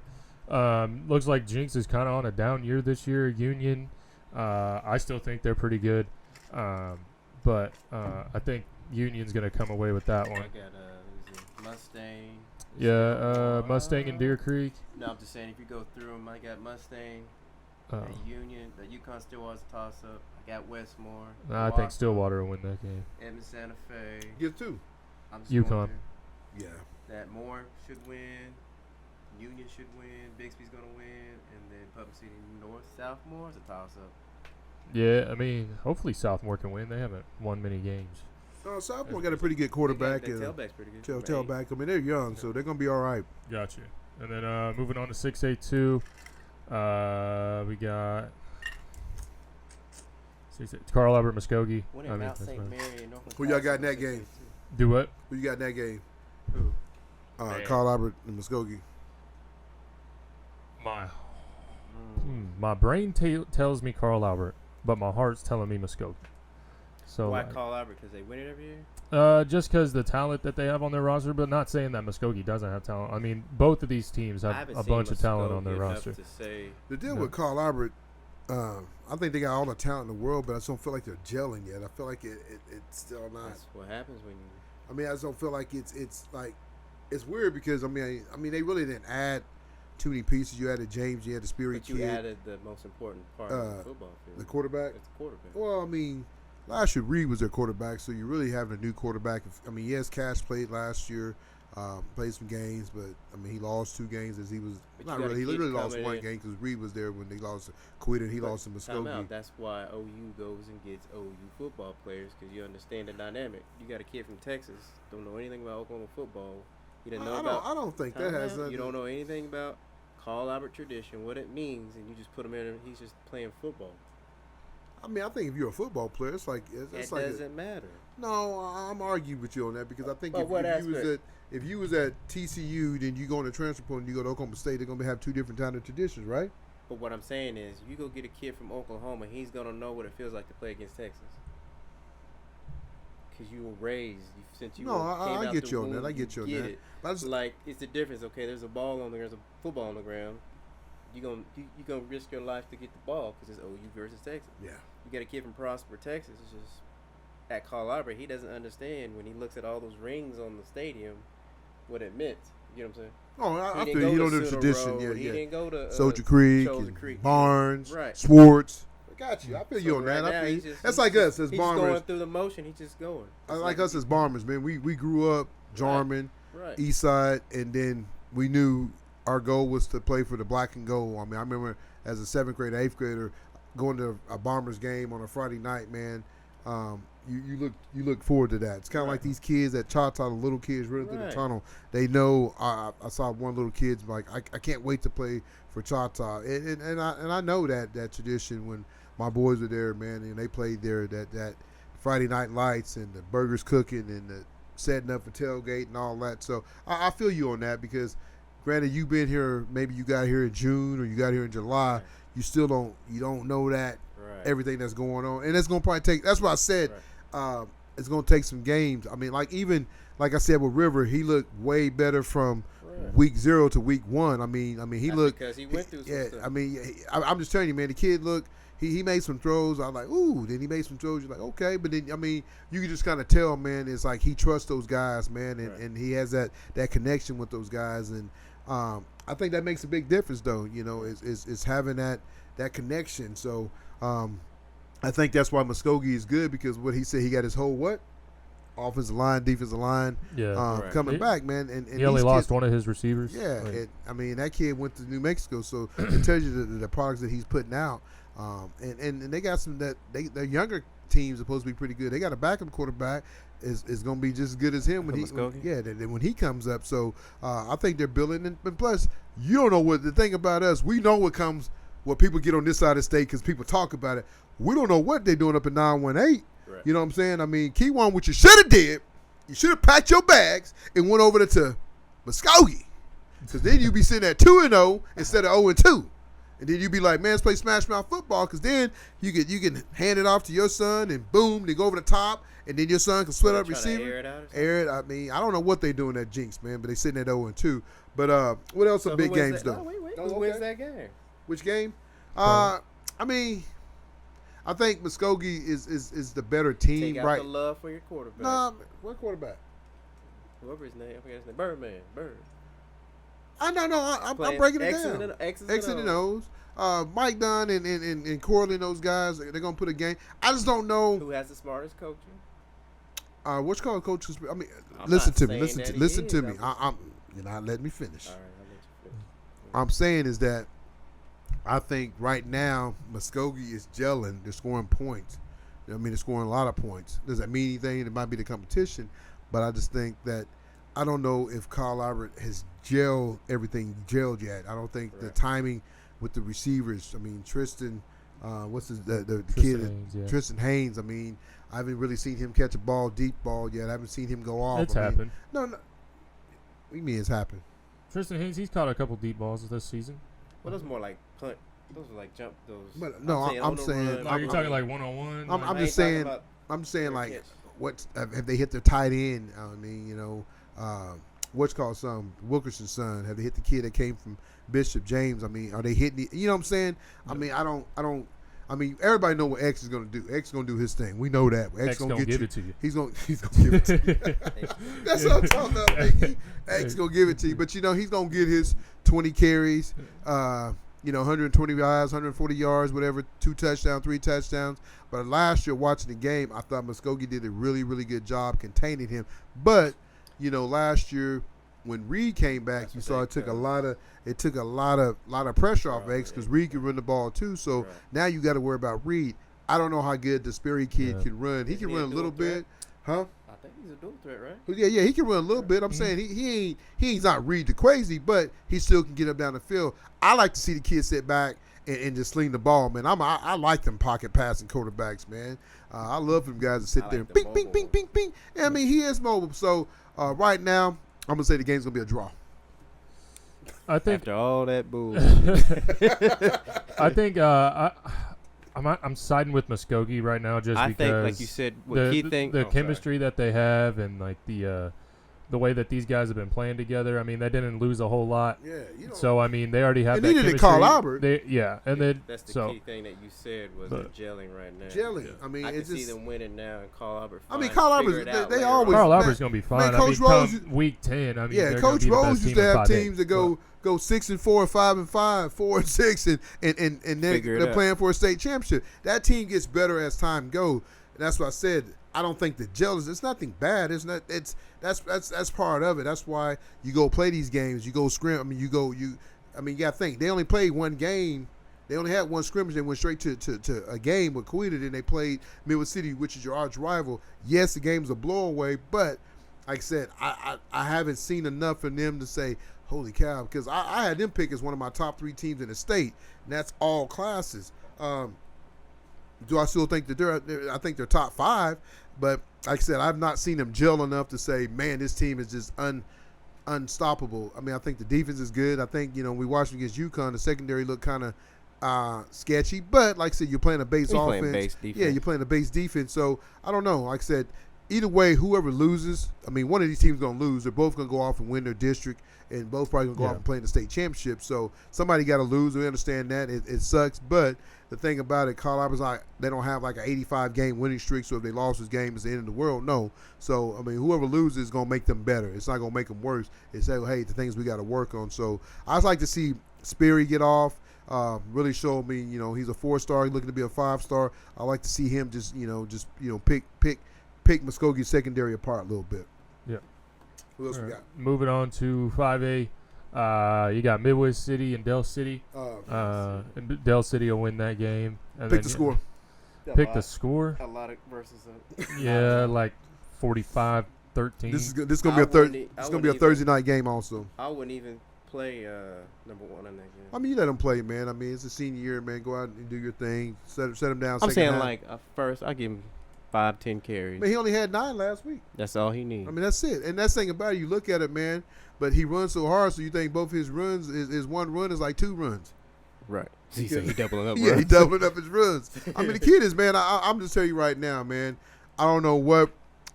Looks like Jinx is kind of on a down year this year. Union, I still think they're pretty good, but I think Union's going to come away with that one. I got Mustang. Mustang and Deer Creek. No, I'm just saying if you go through them, I got Mustang, Union, the Yukon Stillwater's a toss-up. I got Westmore. I think Stillwater will win that game. Edmond Santa Fe. Get two. I'm just Yukon. Yeah. That Moore should win. Union should win. Bixby's going to win. And then Public City North. Southmore is a toss-up. Yeah, I mean, hopefully Southmore can win. They haven't won many games. Sophomore got a pretty good quarterback. Their tailback's pretty good. Tailback. I mean, they're young, so they're going to be all right. Gotcha. And then moving on to 6A2, we got Carl Albert Muskogee. Mount St. Mary and Northland. Who y'all got in that game? Do what? Who you got in that game? Who? Carl Albert and Muskogee. My brain tells me Carl Albert, but my heart's telling me Muskogee. So why Carl Albert? Because they win it every year? Just because the talent that they have on their roster, but not saying that Muskogee doesn't have talent. I mean, both of these teams have a bunch of talent on their roster. The deal with Carl Albert, I think they got all the talent in the world, but I just don't feel like they're gelling yet. I feel like it's still not. That's what happens when you. I mean, I just don't feel like it's like it's weird because I mean they really didn't add too many pieces. You added James, you had the Spirit kid. But you added the most important part of the football field. The quarterback. It's the quarterback. Well, I mean, last year Reed was their quarterback, so you're really having a new quarterback. I mean, yes, Cash played last year, played some games, but I mean he lost 2 games as he was not really. He literally lost 1 game because Reed was there when they lost to Quita and he lost to Muskogee. That's why OU goes and gets OU football players because you understand the dynamic. You got a kid from Texas, don't know anything about Oklahoma football. You didn't know about. I don't think that has nothing. You don't know anything about Carl Albert tradition, what it means, and you just put him in and he's just playing football. I mean, I think if you're a football player, it's like it doesn't matter. No, I'm arguing with you on that because I think if you was at TCU, then you go on the transfer portal and you go to Oklahoma State, they're gonna have 2 different kind of traditions, right? But what I'm saying is, you go get a kid from Oklahoma, he's gonna know what it feels like to play against Texas. Because you were raised since you. I get you on that. I get you on that. It's like it's the difference. Okay, there's a ball on the ground, there's a football on the ground. You gonna risk your life to get the ball because it's OU versus Texas. Yeah. You got a kid from Prosper, Texas. It's just at Carl Albert, he doesn't understand when he looks at all those rings on the stadium what it meant. You know what I'm saying? Oh, I feel you don't know the tradition. Yeah. He didn't go to Soldier Creek, Barnes, right. Swartz. I got you. I feel you on right that. Now, that's like us as Barmers. He's going through the motion. He's just going. Like us as Barmers, man. We grew up Jarman, right. Eastside, and then we knew our goal was to play for the black and gold. I mean, I remember as a 7th grader, 8th grader, going to a Bombers game on a Friday night, man. You look forward to that. It's kind of like these kids at Choctaw, the little kids running through the tunnel. They know. I saw one little kid's like, I can't wait to play for Choctaw, and I know that tradition when my boys were there, man, and they played there. That Friday night lights and the burgers cooking and the setting up for tailgate and all that. So I feel you on that because, granted, you've been here. Maybe you got here in June or you got here in July. Right. You still don't know that everything that's going on, and it's gonna probably take. That's why I said it's gonna take some games. I mean, like I said with River, he looked way better from week 0 to week 1. I mean he that's looked because he went through some stuff. I mean, I'm just telling you, man. The kid looked. He made some throws. I was like, ooh. Then he made some throws. You're like, okay. But then, I mean, you can just kind of tell, man. It's like he trusts those guys, man, and he has that connection with those guys, and I think that makes a big difference, though. You know, it's having that connection. So I think that's why Muskogee is good because what he said, he got his whole offensive line, defensive line, coming back, man. And he only lost one of his receivers. Yeah, I mean that kid went to New Mexico, so it tells you the products that he's putting out. And they got some their younger teams are supposed to be pretty good. They got a backup quarterback is going to be just as good as him when he comes up. So I think they're building. And plus, you don't know what the thing about us. We know what people get on this side of the state because people talk about it. We don't know what they're doing up in 918. Right. You know what I'm saying? I mean, Keywon, what you should have did, you should have packed your bags and went over to Muskogee, because then you'd be sitting at 2-0 instead of 0-2. And then you'd be like, man, let's play Smash Mouth football, because then you can hand it off to your son, and boom, they go over the top, and then your son can split up receiver. Air it. I mean, I don't know what they doing at Jinx, man, but they sitting at 0-2. But what else are big games, though? Who wins that game? Which game? I mean, I think Muskogee is the better team, Take out the love for your quarterback. Nah, what quarterback? Whoever his name, I forget his name. Bird. I'm breaking it down. X's and O's. Mike Dunn and Corley and those guys, they're gonna put a game. I just don't know who has the smartest coaching. What's called coaches? I mean, I'm listen to me. I'm You're not letting me finish. All right, I'll let you finish. I'm saying is that I think right now Muskogee is gelling. They're scoring points. I mean, they're scoring a lot of points. Does that mean anything? It might be the competition, but I just think that I don't know if Kyle Albert has gelled yet. I don't think the timing with the receivers. I mean, Tristan, what's the kid? Haynes, Tristan Haynes. I mean, I haven't really seen him catch a deep ball yet. I haven't seen him go off. It's happened. No. What do you mean it's happened? Tristan Haynes, he's caught a couple deep balls this season. Well, those more like punt. Those are like jump. Those. But no, I'm saying. You're talking like 1-on-1. I'm just saying. I'm saying like, what have they hit their tight end? I mean, what's called Wilkerson's son? Have they hit the kid that came from Bishop James? I mean, are they hitting? You know what I'm saying? I mean, I don't. I mean, everybody know what X is going to do. X is going to do his thing. We know that. X going to give it to you. He's going to give it to you. That's what I'm talking about, Mickey. X going to give it to you. But, he's going to get his 20 carries, 120 yards, 140 yards, whatever, 2 touchdowns, 3 touchdowns. But last year, watching the game, I thought Muskogee did a really, really good job containing him. But, last year when Reed came back, you saw it took a lot of pressure off X because Reed can run the ball too. So now you got to worry about Reed. I don't know how good the Sperry kid can run. He can run a little bit, huh? I think he's a dual threat, right? Yeah, he can run a little bit. I'm saying he's not Reed the crazy, but he still can get up down the field. I like to see the kid sit back and just sling the ball, man. I like them pocket passing quarterbacks, man. I love them guys that sit there and bing, bing, bing, bing, bing. I mean, he is mobile. So right now, I'm gonna say the game's gonna be a draw. I think after all that bull. I think I'm siding with Muskogee right now just because think, like you said, the chemistry that they have and like the way that these guys have been playing together. I mean, they didn't lose a whole lot. Yeah, so I mean, they already have that chemistry. They needed Carl Albert. That's the key thing that you said was they're gelling right now. Gelling. Yeah. I mean, I can see them winning now, and Carl Albert. Carl Albert's they always. Carl Albert's gonna be fine. Coach Rose, come week 10. I mean, Coach Rose used to have teams that go 6-4, 5-5, 4-6, and they're playing for a state championship. That team gets better as time goes. And that's what I said. I don't think the jealous. It's nothing bad. It's not. That's part of it. That's why you go play these games. You go scrim. I mean, you got to think they only played one game. They only had one scrimmage. They went straight to a game with Coweta. Then they played Midwest City, which is your arch rival. Yes, the game's a blowaway, but like I said, I haven't seen enough in them to say, holy cow, because I had them pick as one of my top 3 teams in the state, and that's all classes. Do I still think that I think they're top 5, but like I said, I've not seen them gel enough to say, man, this team is just unstoppable. I mean, I think the defense is good. I think, we watched against UConn, the secondary looked kind of sketchy, but like I said, you're playing a base offense. Yeah, you're playing a base defense. So I don't know. Like I said, either way, whoever loses, I mean, one of these teams going to lose. They're both going to go off and win their district, and both probably going to go off and play in the state championship. So somebody got to lose. We understand that. It sucks. But the thing about it, Carl Albert's they don't have like an 85-game winning streak, so if they lost this game, it's the end of the world. No. So, I mean, whoever loses is going to make them better. It's not going to make them worse. It's say, hey, the things we got to work on. So I just like to see Sperry get off. Really showed me, he's a 4-star. He's looking to be a 5-star. I like to see him just pick Muskogee's secondary apart a little bit. Yeah. Who else we got? Moving on to 5A. You got Midwest City and Del City. And Del City will win that game. And pick the score. Pick the score. A lot of versus. Yeah, like 45-13. This is gonna be a Thursday night game also. I wouldn't even play number 1 in that game. I mean, you let them play, man. I mean, it's a senior year, man. Go out and do your thing. Set them down. I'm saying like first, I give him 5-10 carries. But he only had 9 last week. That's all he needs. I mean, that's it. And that's the thing about it. You look at it, man. But he runs so hard, so you think both his runs is one run is like 2 runs. Right. So he doubling up. Yeah, he doubling up his runs. I mean, the kid is, man. I'm just telling you right now, man. I don't know what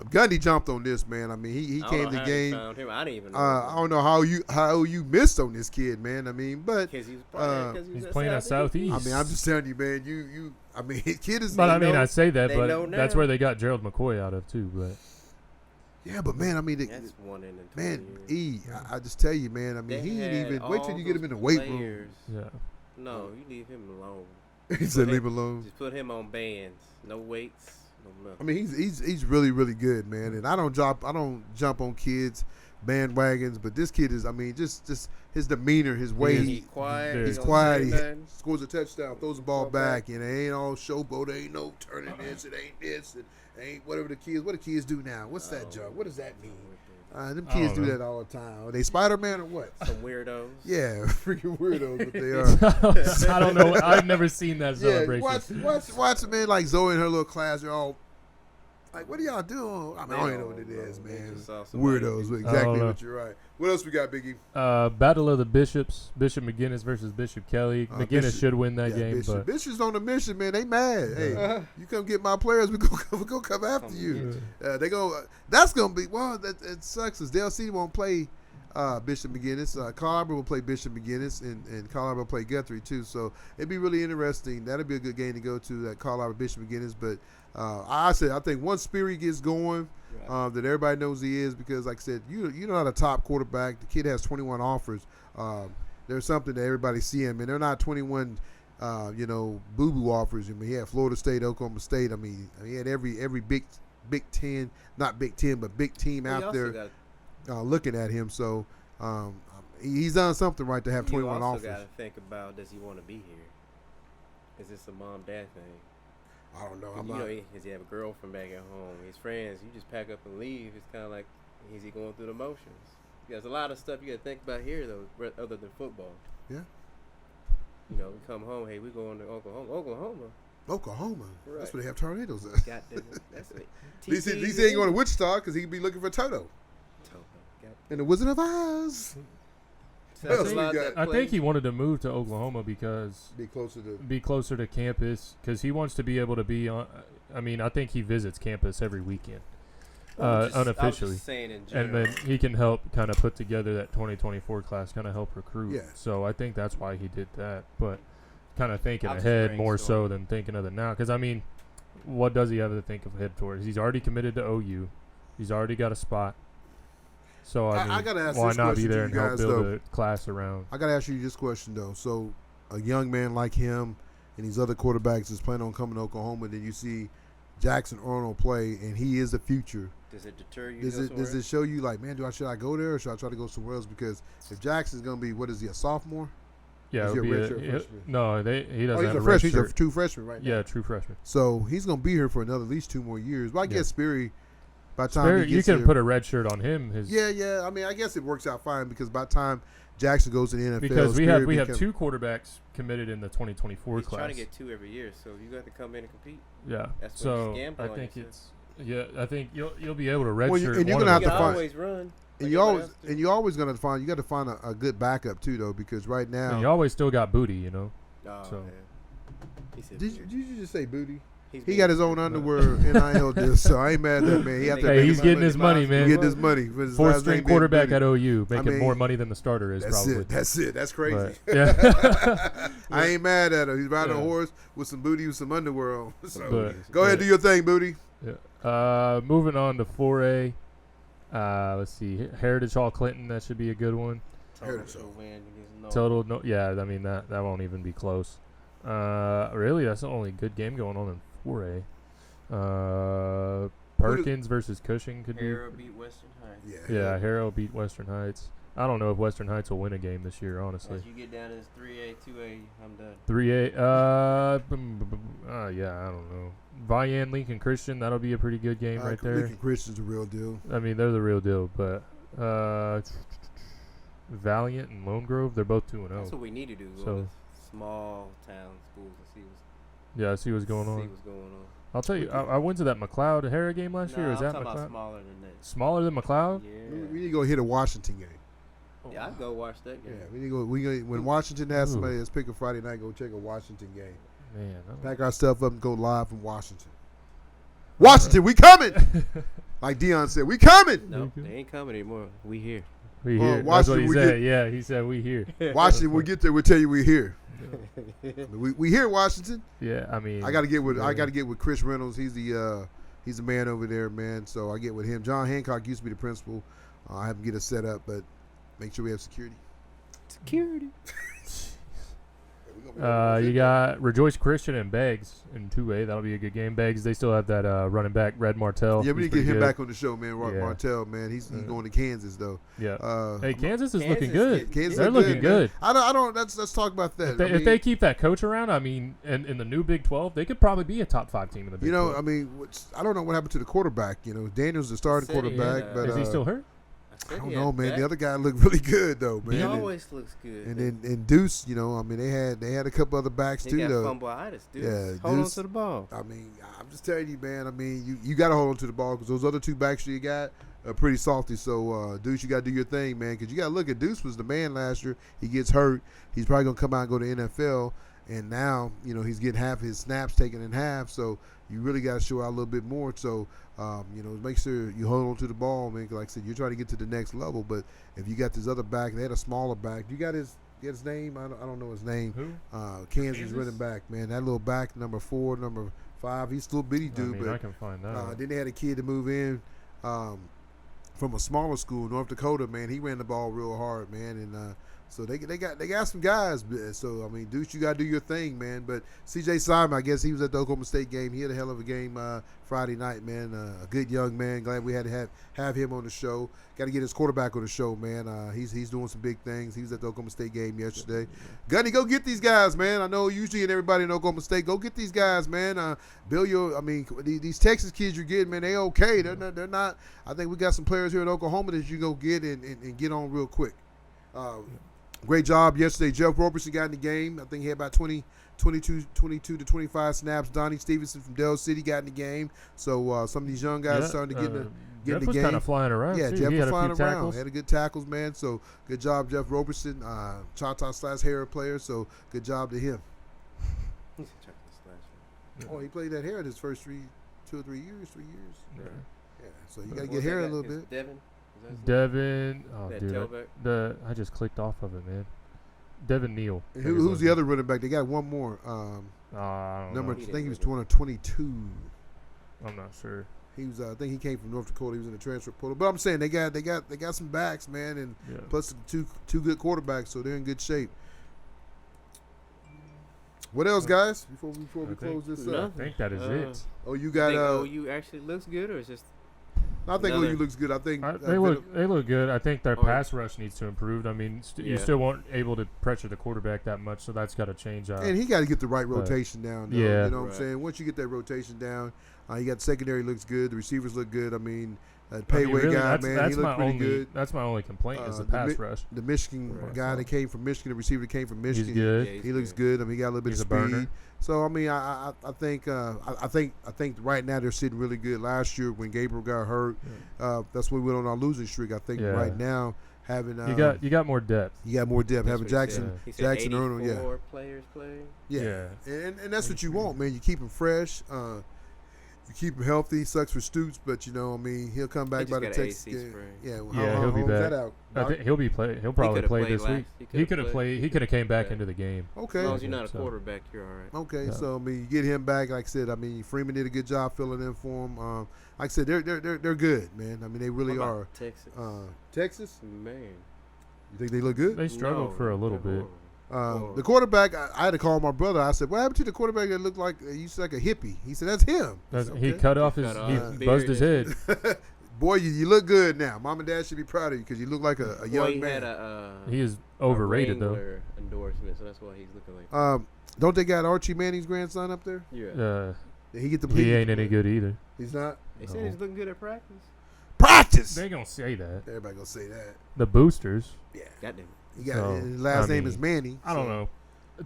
Gundy jumped on this, man. I mean, he came to the game. I didn't even know. I don't know how you missed on this kid, man. I mean, but he's playing at Southeast. I mean, I'm just telling you, man. I mean, his kid is. But I mean, I say that, but that's where they got Gerald McCoy out of too. But Yeah, but man, I mean, that's one in the 20 man, years. I just tell you, man. I mean, he ain't even wait till you get him in the weight room. Yeah. No, you leave him alone. He said, "Leave alone." Just put him on bands, no weights, no nothing. I mean, he's really really good, man. And I don't jump on kids bandwagons, but this kid is. I mean, just his demeanor, his way. He's quiet. He's quiet. He scores a touchdown, throws the ball back, and it ain't all showboat. It ain't no turning this. It ain't this. It ain't whatever the kids. What the kids do now? What's that junk? What does that mean? Them kids do that all the time. Are they Spider-Man or what? Some weirdos. Yeah, freaking weirdos, but they are. I don't know. I've never seen that celebration. Watch them, man. Like Zoe and her little class, they're all like, "What are y'all doing?" I mean, I don't even know what it is, man. Weirdos, exactly what you're right. What else we got, Biggie? Battle of the Bishops. Bishop McGinnis versus Bishop Kelly. McGinnis should win that game. Bishop. But Bishop's on a mission, man. They mad. Hey, you come get my players, we go come after you. They go. That's gonna be. Well, it sucks. As DLC won't play Bishop McGinnis. Carl will play Bishop McGinnis, and Carl will play Guthrie too. So it'd be really interesting. That'd be a good game to go to. That Carl Bishop McGinnis. But I think once Sperry gets going. That everybody knows he is, because, like I said, you're not a top quarterback. The kid has 21 offers. There's something that everybody's seeing, man. They're not 21, boo-boo offers. I mean, he had Florida State, Oklahoma State. I mean, he had every Big Ten, not Big Ten, but big team out there looking at him. So he's done something right to have 21 offers. You also got to think about, does he want to be here? Is this a mom-dad thing? I don't know. Does he have a girlfriend back at home? His friends, you just pack up and leave. It's kind of like, is he going through the motions? There's a lot of stuff you got to think about here, though, other than football. Yeah. We come home, hey, we're going to Oklahoma. Right. That's where they have tornadoes at. That's it. At least he ain't going to Wichita, because he could be looking for Toto. And the Wizard of Oz. I think he wanted to move to Oklahoma because be closer to campus, because he wants to be able to be on. I mean, I think he visits campus every weekend, unofficially, and then he can help kind of put together that 2024 class, kind of help recruit. Yeah. So I think that's why he did that, but kind of thinking ahead more so than thinking of the now. Because I mean, what does he have to think ahead towards? He's already committed to OU. He's already got a spot. So I gotta ask why this not question be there to you and guys, help build though. a class around? I gotta ask you this question though. So a young man like him and these other quarterbacks is planning on coming to Oklahoma. Then you see Jackson Arnold play, and he is the future. Does it deter you? Does it show you like, man, should I go there or should I try to go somewhere else? Because if Jackson's gonna be, what is he, a sophomore? Yeah, he freshman? No, he doesn't. He's a freshman. He's a true freshman right now. Yeah, true freshman. So he's gonna be here for at least 2 more years. But I guess Sperry. By the time he gets you can here, put a red shirt on him. Yeah. I mean, I guess it works out fine, because by the time Jackson goes to the NFL, because we have 2 quarterbacks committed in the 2024 class. He's trying to get 2 every year, so you got to come in and compete. Yeah. That's so I think I think you'll be able to redshirt. And you're gonna have to find. Always run. And you're always gonna find. You got to find a good backup too, though, because right now and you always still got Booty, Oh, so. Man. Did you just say Booty? He got his own underwear NIL deal, so I ain't mad at that man. He's getting his money, man. He getting his money. 4th-string quarterback at OU, making more money than the starter is. That's it. That's crazy. But, yeah. I ain't mad at him. He's riding a horse with some booty with some underwear on. So go ahead, do your thing, Booty. Yeah. Moving on to 4A. Let's see, Heritage Hall Clinton. That should be a good one. Total. No. Yeah. I mean that won't even be close. Really, that's the only good game going on in 4A. Perkins versus Cushing could Harrow beat Western Heights. Yeah, Harrow beat Western Heights. I don't know if Western Heights will win a game this year, honestly. Once you get down to 3A, 2A, I'm done. 3A, yeah, I don't know. Vian, Lincoln Christian, that'll be a pretty good game right there. Lincoln Christian's the real deal. I mean, they're the real deal, but Valiant and Lone Grove, they're both 2-0. That's what we need to do. So small town schools and see what's going on. I'll tell you, I went to that McLeod Hara game last year. Was that McLeod? About smaller than that. Smaller than McLeod? Yeah. We need to go hit a Washington game. Yeah, I'd go watch that game. Yeah, we need to go. When Washington has somebody that's pick a Friday night, go check a Washington game. Man, pack our stuff up and go live from Washington. Washington, we coming! Like Dion said, we coming! No, they ain't coming anymore. We here. We here. That's what he said. Yeah, he said we here. Washington, we get there, we'll tell you we here. We here, Washington. Yeah, I mean, I gotta get with Chris Reynolds. He's he's a man over there, man. So I get with him. John Hancock used to be the principal. I have him get us set up, but make sure we have security. Security. You got Rejoice Christian and Beggs in 2A. That'll be a good game. Beggs, they still have that running back, Red Martell. Yeah, we need to get him good. back on the show, man. Martell, man. He's going to Kansas, though. Yeah. Hey, Kansas is looking good. They're looking good. I don't. Let's talk about that. If they keep that coach around, I mean, and in the new Big 12, they could probably be a top 5 team in the Big 12. I mean, I don't know what happened to the quarterback. Daniel's the starting quarterback, but is he still hurt? I don't know, man. The other guy looked really good, though, man. He always looks good. And then Deuce, I mean, they had a couple other backs too, though. Fumbleitis, Deuce. Yeah, hold Deuce, on to the ball. I mean, I'm just telling you, man. I mean, you got to hold on to the ball because those other 2 backs you got are pretty salty. So, Deuce, you got to do your thing, man, because you got to look at Deuce was the man last year. He gets hurt. He's probably going to come out and go to NFL. And now, he's getting half his snaps taken in half. So, you really got to show out a little bit more. So, make sure you hold on to the ball, man. Like I said, you're trying to get to the next level. But if you got this other back, they had a smaller back. You got his name? I don't know his name. Who? Kansas running back, man. That little back, number 4, number 5. He's still bitty dude. I mean, I can find that. Then they had a kid to move in from a smaller school, North Dakota, man. He ran the ball real hard, man. And so they got some guys. So, I mean, Deuce, you got to do your thing, man. But C.J. Simon, I guess he was at the Oklahoma State game. He had a hell of a game Friday night, man. A good young man. Glad we had to have him on the show. Got to get his quarterback on the show, man. He's doing some big things. He was at the Oklahoma State game yesterday. Gunny, go get these guys, man. I know usually and everybody in Oklahoma State, go get these guys, man. These Texas kids you're getting, man, they okay. They're not. I think we got some players here in Oklahoma that you go get and get on real quick. Great job yesterday. Jeff Roberson got in the game. I think he had about 22 to 25 snaps. Donnie Stevenson from Del City got in the game. So some of these young guys starting to get in the Jeff game. was kind of flying around. Yeah, too. Jeff he was had flying a few around. tackles. Had a good tackles, man. So good job, Jeff Roberson. Choctaw/Harrod player. So good job to him. Oh, he played that Harrod his first 3 or 3 years. Yeah. So you got to get Harrod a little bit. Devin, dude, I just clicked off of it, man. Devin Neal. Who's the other running back? They got one more. I think he was 22. I'm not sure. He was. I think he came from North Dakota. He was in the transfer portal. But I'm saying they got some backs, man, and plus two good quarterbacks, so they're in good shape. What else, guys? Before we close this up, I think that is it. Oh, you got. OU actually looks good, or is just. I think OU looks good. I think they look good. I think their pass rush needs to improve. I mean, you still weren't able to pressure the quarterback that much, so that's got to change. And he got to get the right rotation down. Though, yeah, you know what I'm saying. Once you get that rotation down, you got the secondary looks good. The receivers look good. I mean, Payway guy, man, he looked pretty good. That's my only complaint is the pass rush. The Michigan guy that came from Michigan, the receiver that came from Michigan, he's good. He looks good. I mean, he got a little bit of speed. Burner. So I mean, I think right now they're sitting really good. Last year when Gabriel got hurt, that's when we went on our losing streak. I think right now having you got more depth. You got more depth. Having Jackson Arnold, players playing. Yeah. And that's what you want, man. You keep them fresh. You keep him healthy. Sucks for Stoops, but I mean, he'll come back by the Texas game. He'll be back. I think he'll probably play this week. He could have played. He could have came back into the game. Okay. As long as you're not a quarterback, you're all right. Okay, so I mean, you get him back. Like I said, I mean, Freeman did a good job filling in for him. Like I said, they're good, man. I mean, they really are. Texas. Texas, man. You think they look good? They struggled for a little bit. The quarterback, I had to call my brother. I said, "What happened to the quarterback that looked like he used like a hippie?" He said, "That's him." He cut off his. He buzzed his head. Boy, you look good now. Mom and Dad should be proud of you because you look like a young man. He is overrated though. Endorsement, so that's why he's looking like. Don't they got Archie Manning's grandson up there? Yeah. He ain't any good either. He's not. They said he's looking good at practice. Practice. They gonna say that. Everybody gonna say that. The boosters. Yeah. Goddamn. His last name is Manning. I don't know.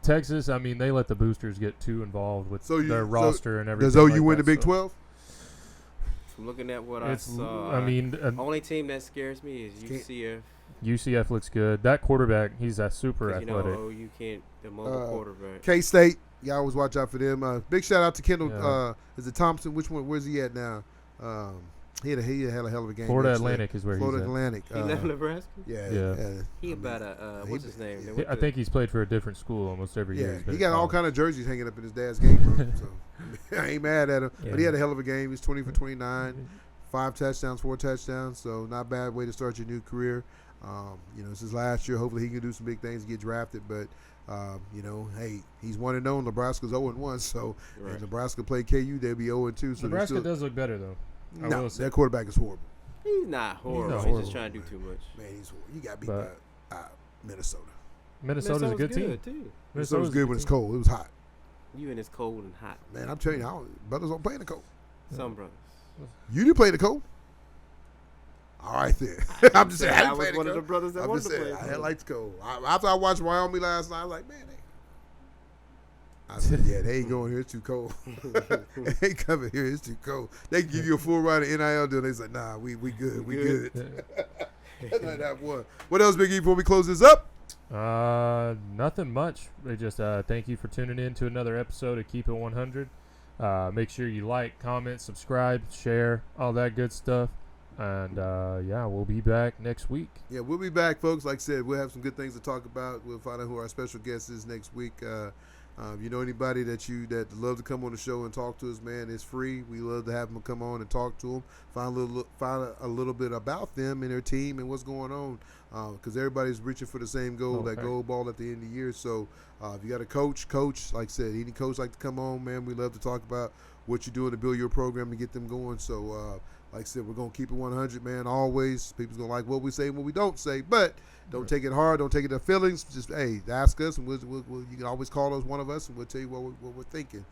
Texas, I mean, they let the boosters get too involved with their roster and everything. Does OU win the Big 12? From looking at what I saw, I mean, only team that scares me is UCF. UCF looks good. That quarterback, he's super athletic. OU can't the mobile quarterback. K-State, you always watch out for them. Big shout out to Kendall. Is it Thompson? Which one? Where's he at now? He had a hell of a game. Florida Atlantic is where Florida he's at. Atlantic. He left Nebraska? Yeah. He about what's his name? I think he's played for a different school almost every year. He got all kind of jerseys hanging up in his dad's game room. So I ain't mad at him. But he had a hell of a game. He's 20 for 29, 5 touchdowns, 4 touchdowns. So not a bad way to start your new career. This is last year. Hopefully he can do some big things, get drafted. But hey, he's 1-0. Nebraska's 0-1. So if Nebraska play KU, they'll be 0-2. So Nebraska does look better though. No, their quarterback is horrible. He's not horrible. He's just trying to do too much. Man, he's horrible. You got beat by Minnesota. Minnesota's a good team. Too. Minnesota's good when it's cold. It was hot. You and it's cold and hot. Man, I'm telling you, brothers don't play in the cold. Some brothers. You do play in the cold. All right, then. I'm just saying. I was one of the brothers that wanted to play. I like the cold. After I watched Wyoming last night, I was like, man, I said, yeah, they ain't going here. It's too cold. They ain't coming here. It's too cold. They can give you a full ride of NIL deal. They said, nah, we good. We good. That's like that one. What else, Big E, before we close this up? Nothing much. They just thank you for tuning in to another episode of Keep It 100. Make sure you like, comment, subscribe, share, all that good stuff. And, we'll be back next week. Yeah, we'll be back, folks. Like I said, we'll have some good things to talk about. We'll find out who our special guest is next week. If you know anybody that love to come on the show and talk to us, man, it's free. We love to have them come on and talk to them, find a little bit about them and their team and what's going on, because everybody's reaching for the same goal, that gold ball at the end of the year. So if you got a coach, like I said, any coach like to come on, man, we love to talk about what you're doing to build your program to get them going. So like I said, we're going to keep it 100, man, always. People's going to like what we say and what we don't say, but don't take it hard. Don't take it to feelings. Just, hey, ask us, and you can always call us, one of us, and we'll tell you what we're thinking.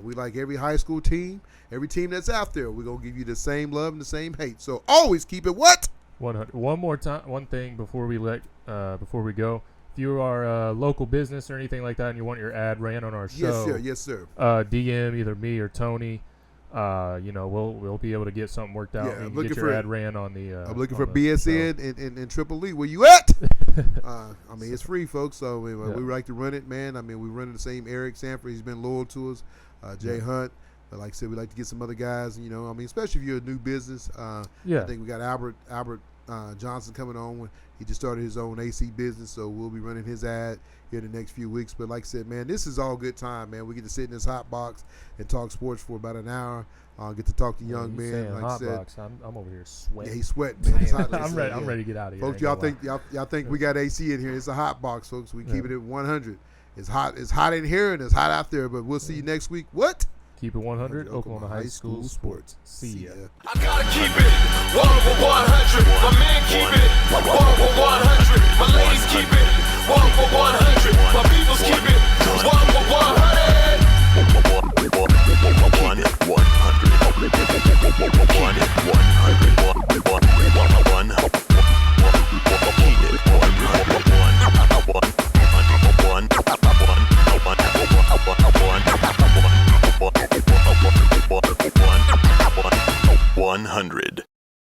We like every high school team, every team that's out there. We're going to give you the same love and the same hate. So always keep it what? 100. One more time, one thing before we go. If you are a local business or anything like that and you want your ad ran on our show, yes, sir. DM either me or Tony. We'll be able to get something worked out. Yeah, and get your ad ran on the. I'm looking for BSN and Triple E. Where you at? It's free, folks. So we like to run it, man. we run the same. Eric Sanford, he's been loyal to us. Jay Hunt. But like I said, we like to get some other guys. Especially if you're a new business. I think we got Albert Johnson coming on. He just started his own AC business, so we'll be running his ad here the next few weeks. But like I said, man, this is all good time, man. We get to sit in this hot box and talk sports for about an hour. Get to talk to young men. Like I said, box. I'm over here sweating. Yeah, he's sweating, man. It's hot. I'm ready to get out of here. Folks, y'all think we got AC in here. It's a hot box, folks. We keep it at 100. It's hot in here and it's hot out there. But we'll see you next week. What? Keep it 100, Oklahoma High School Sports. See ya. I gotta keep it 1 for 100. My man keep it 1 for 100. My ladies keep it 1 for 100.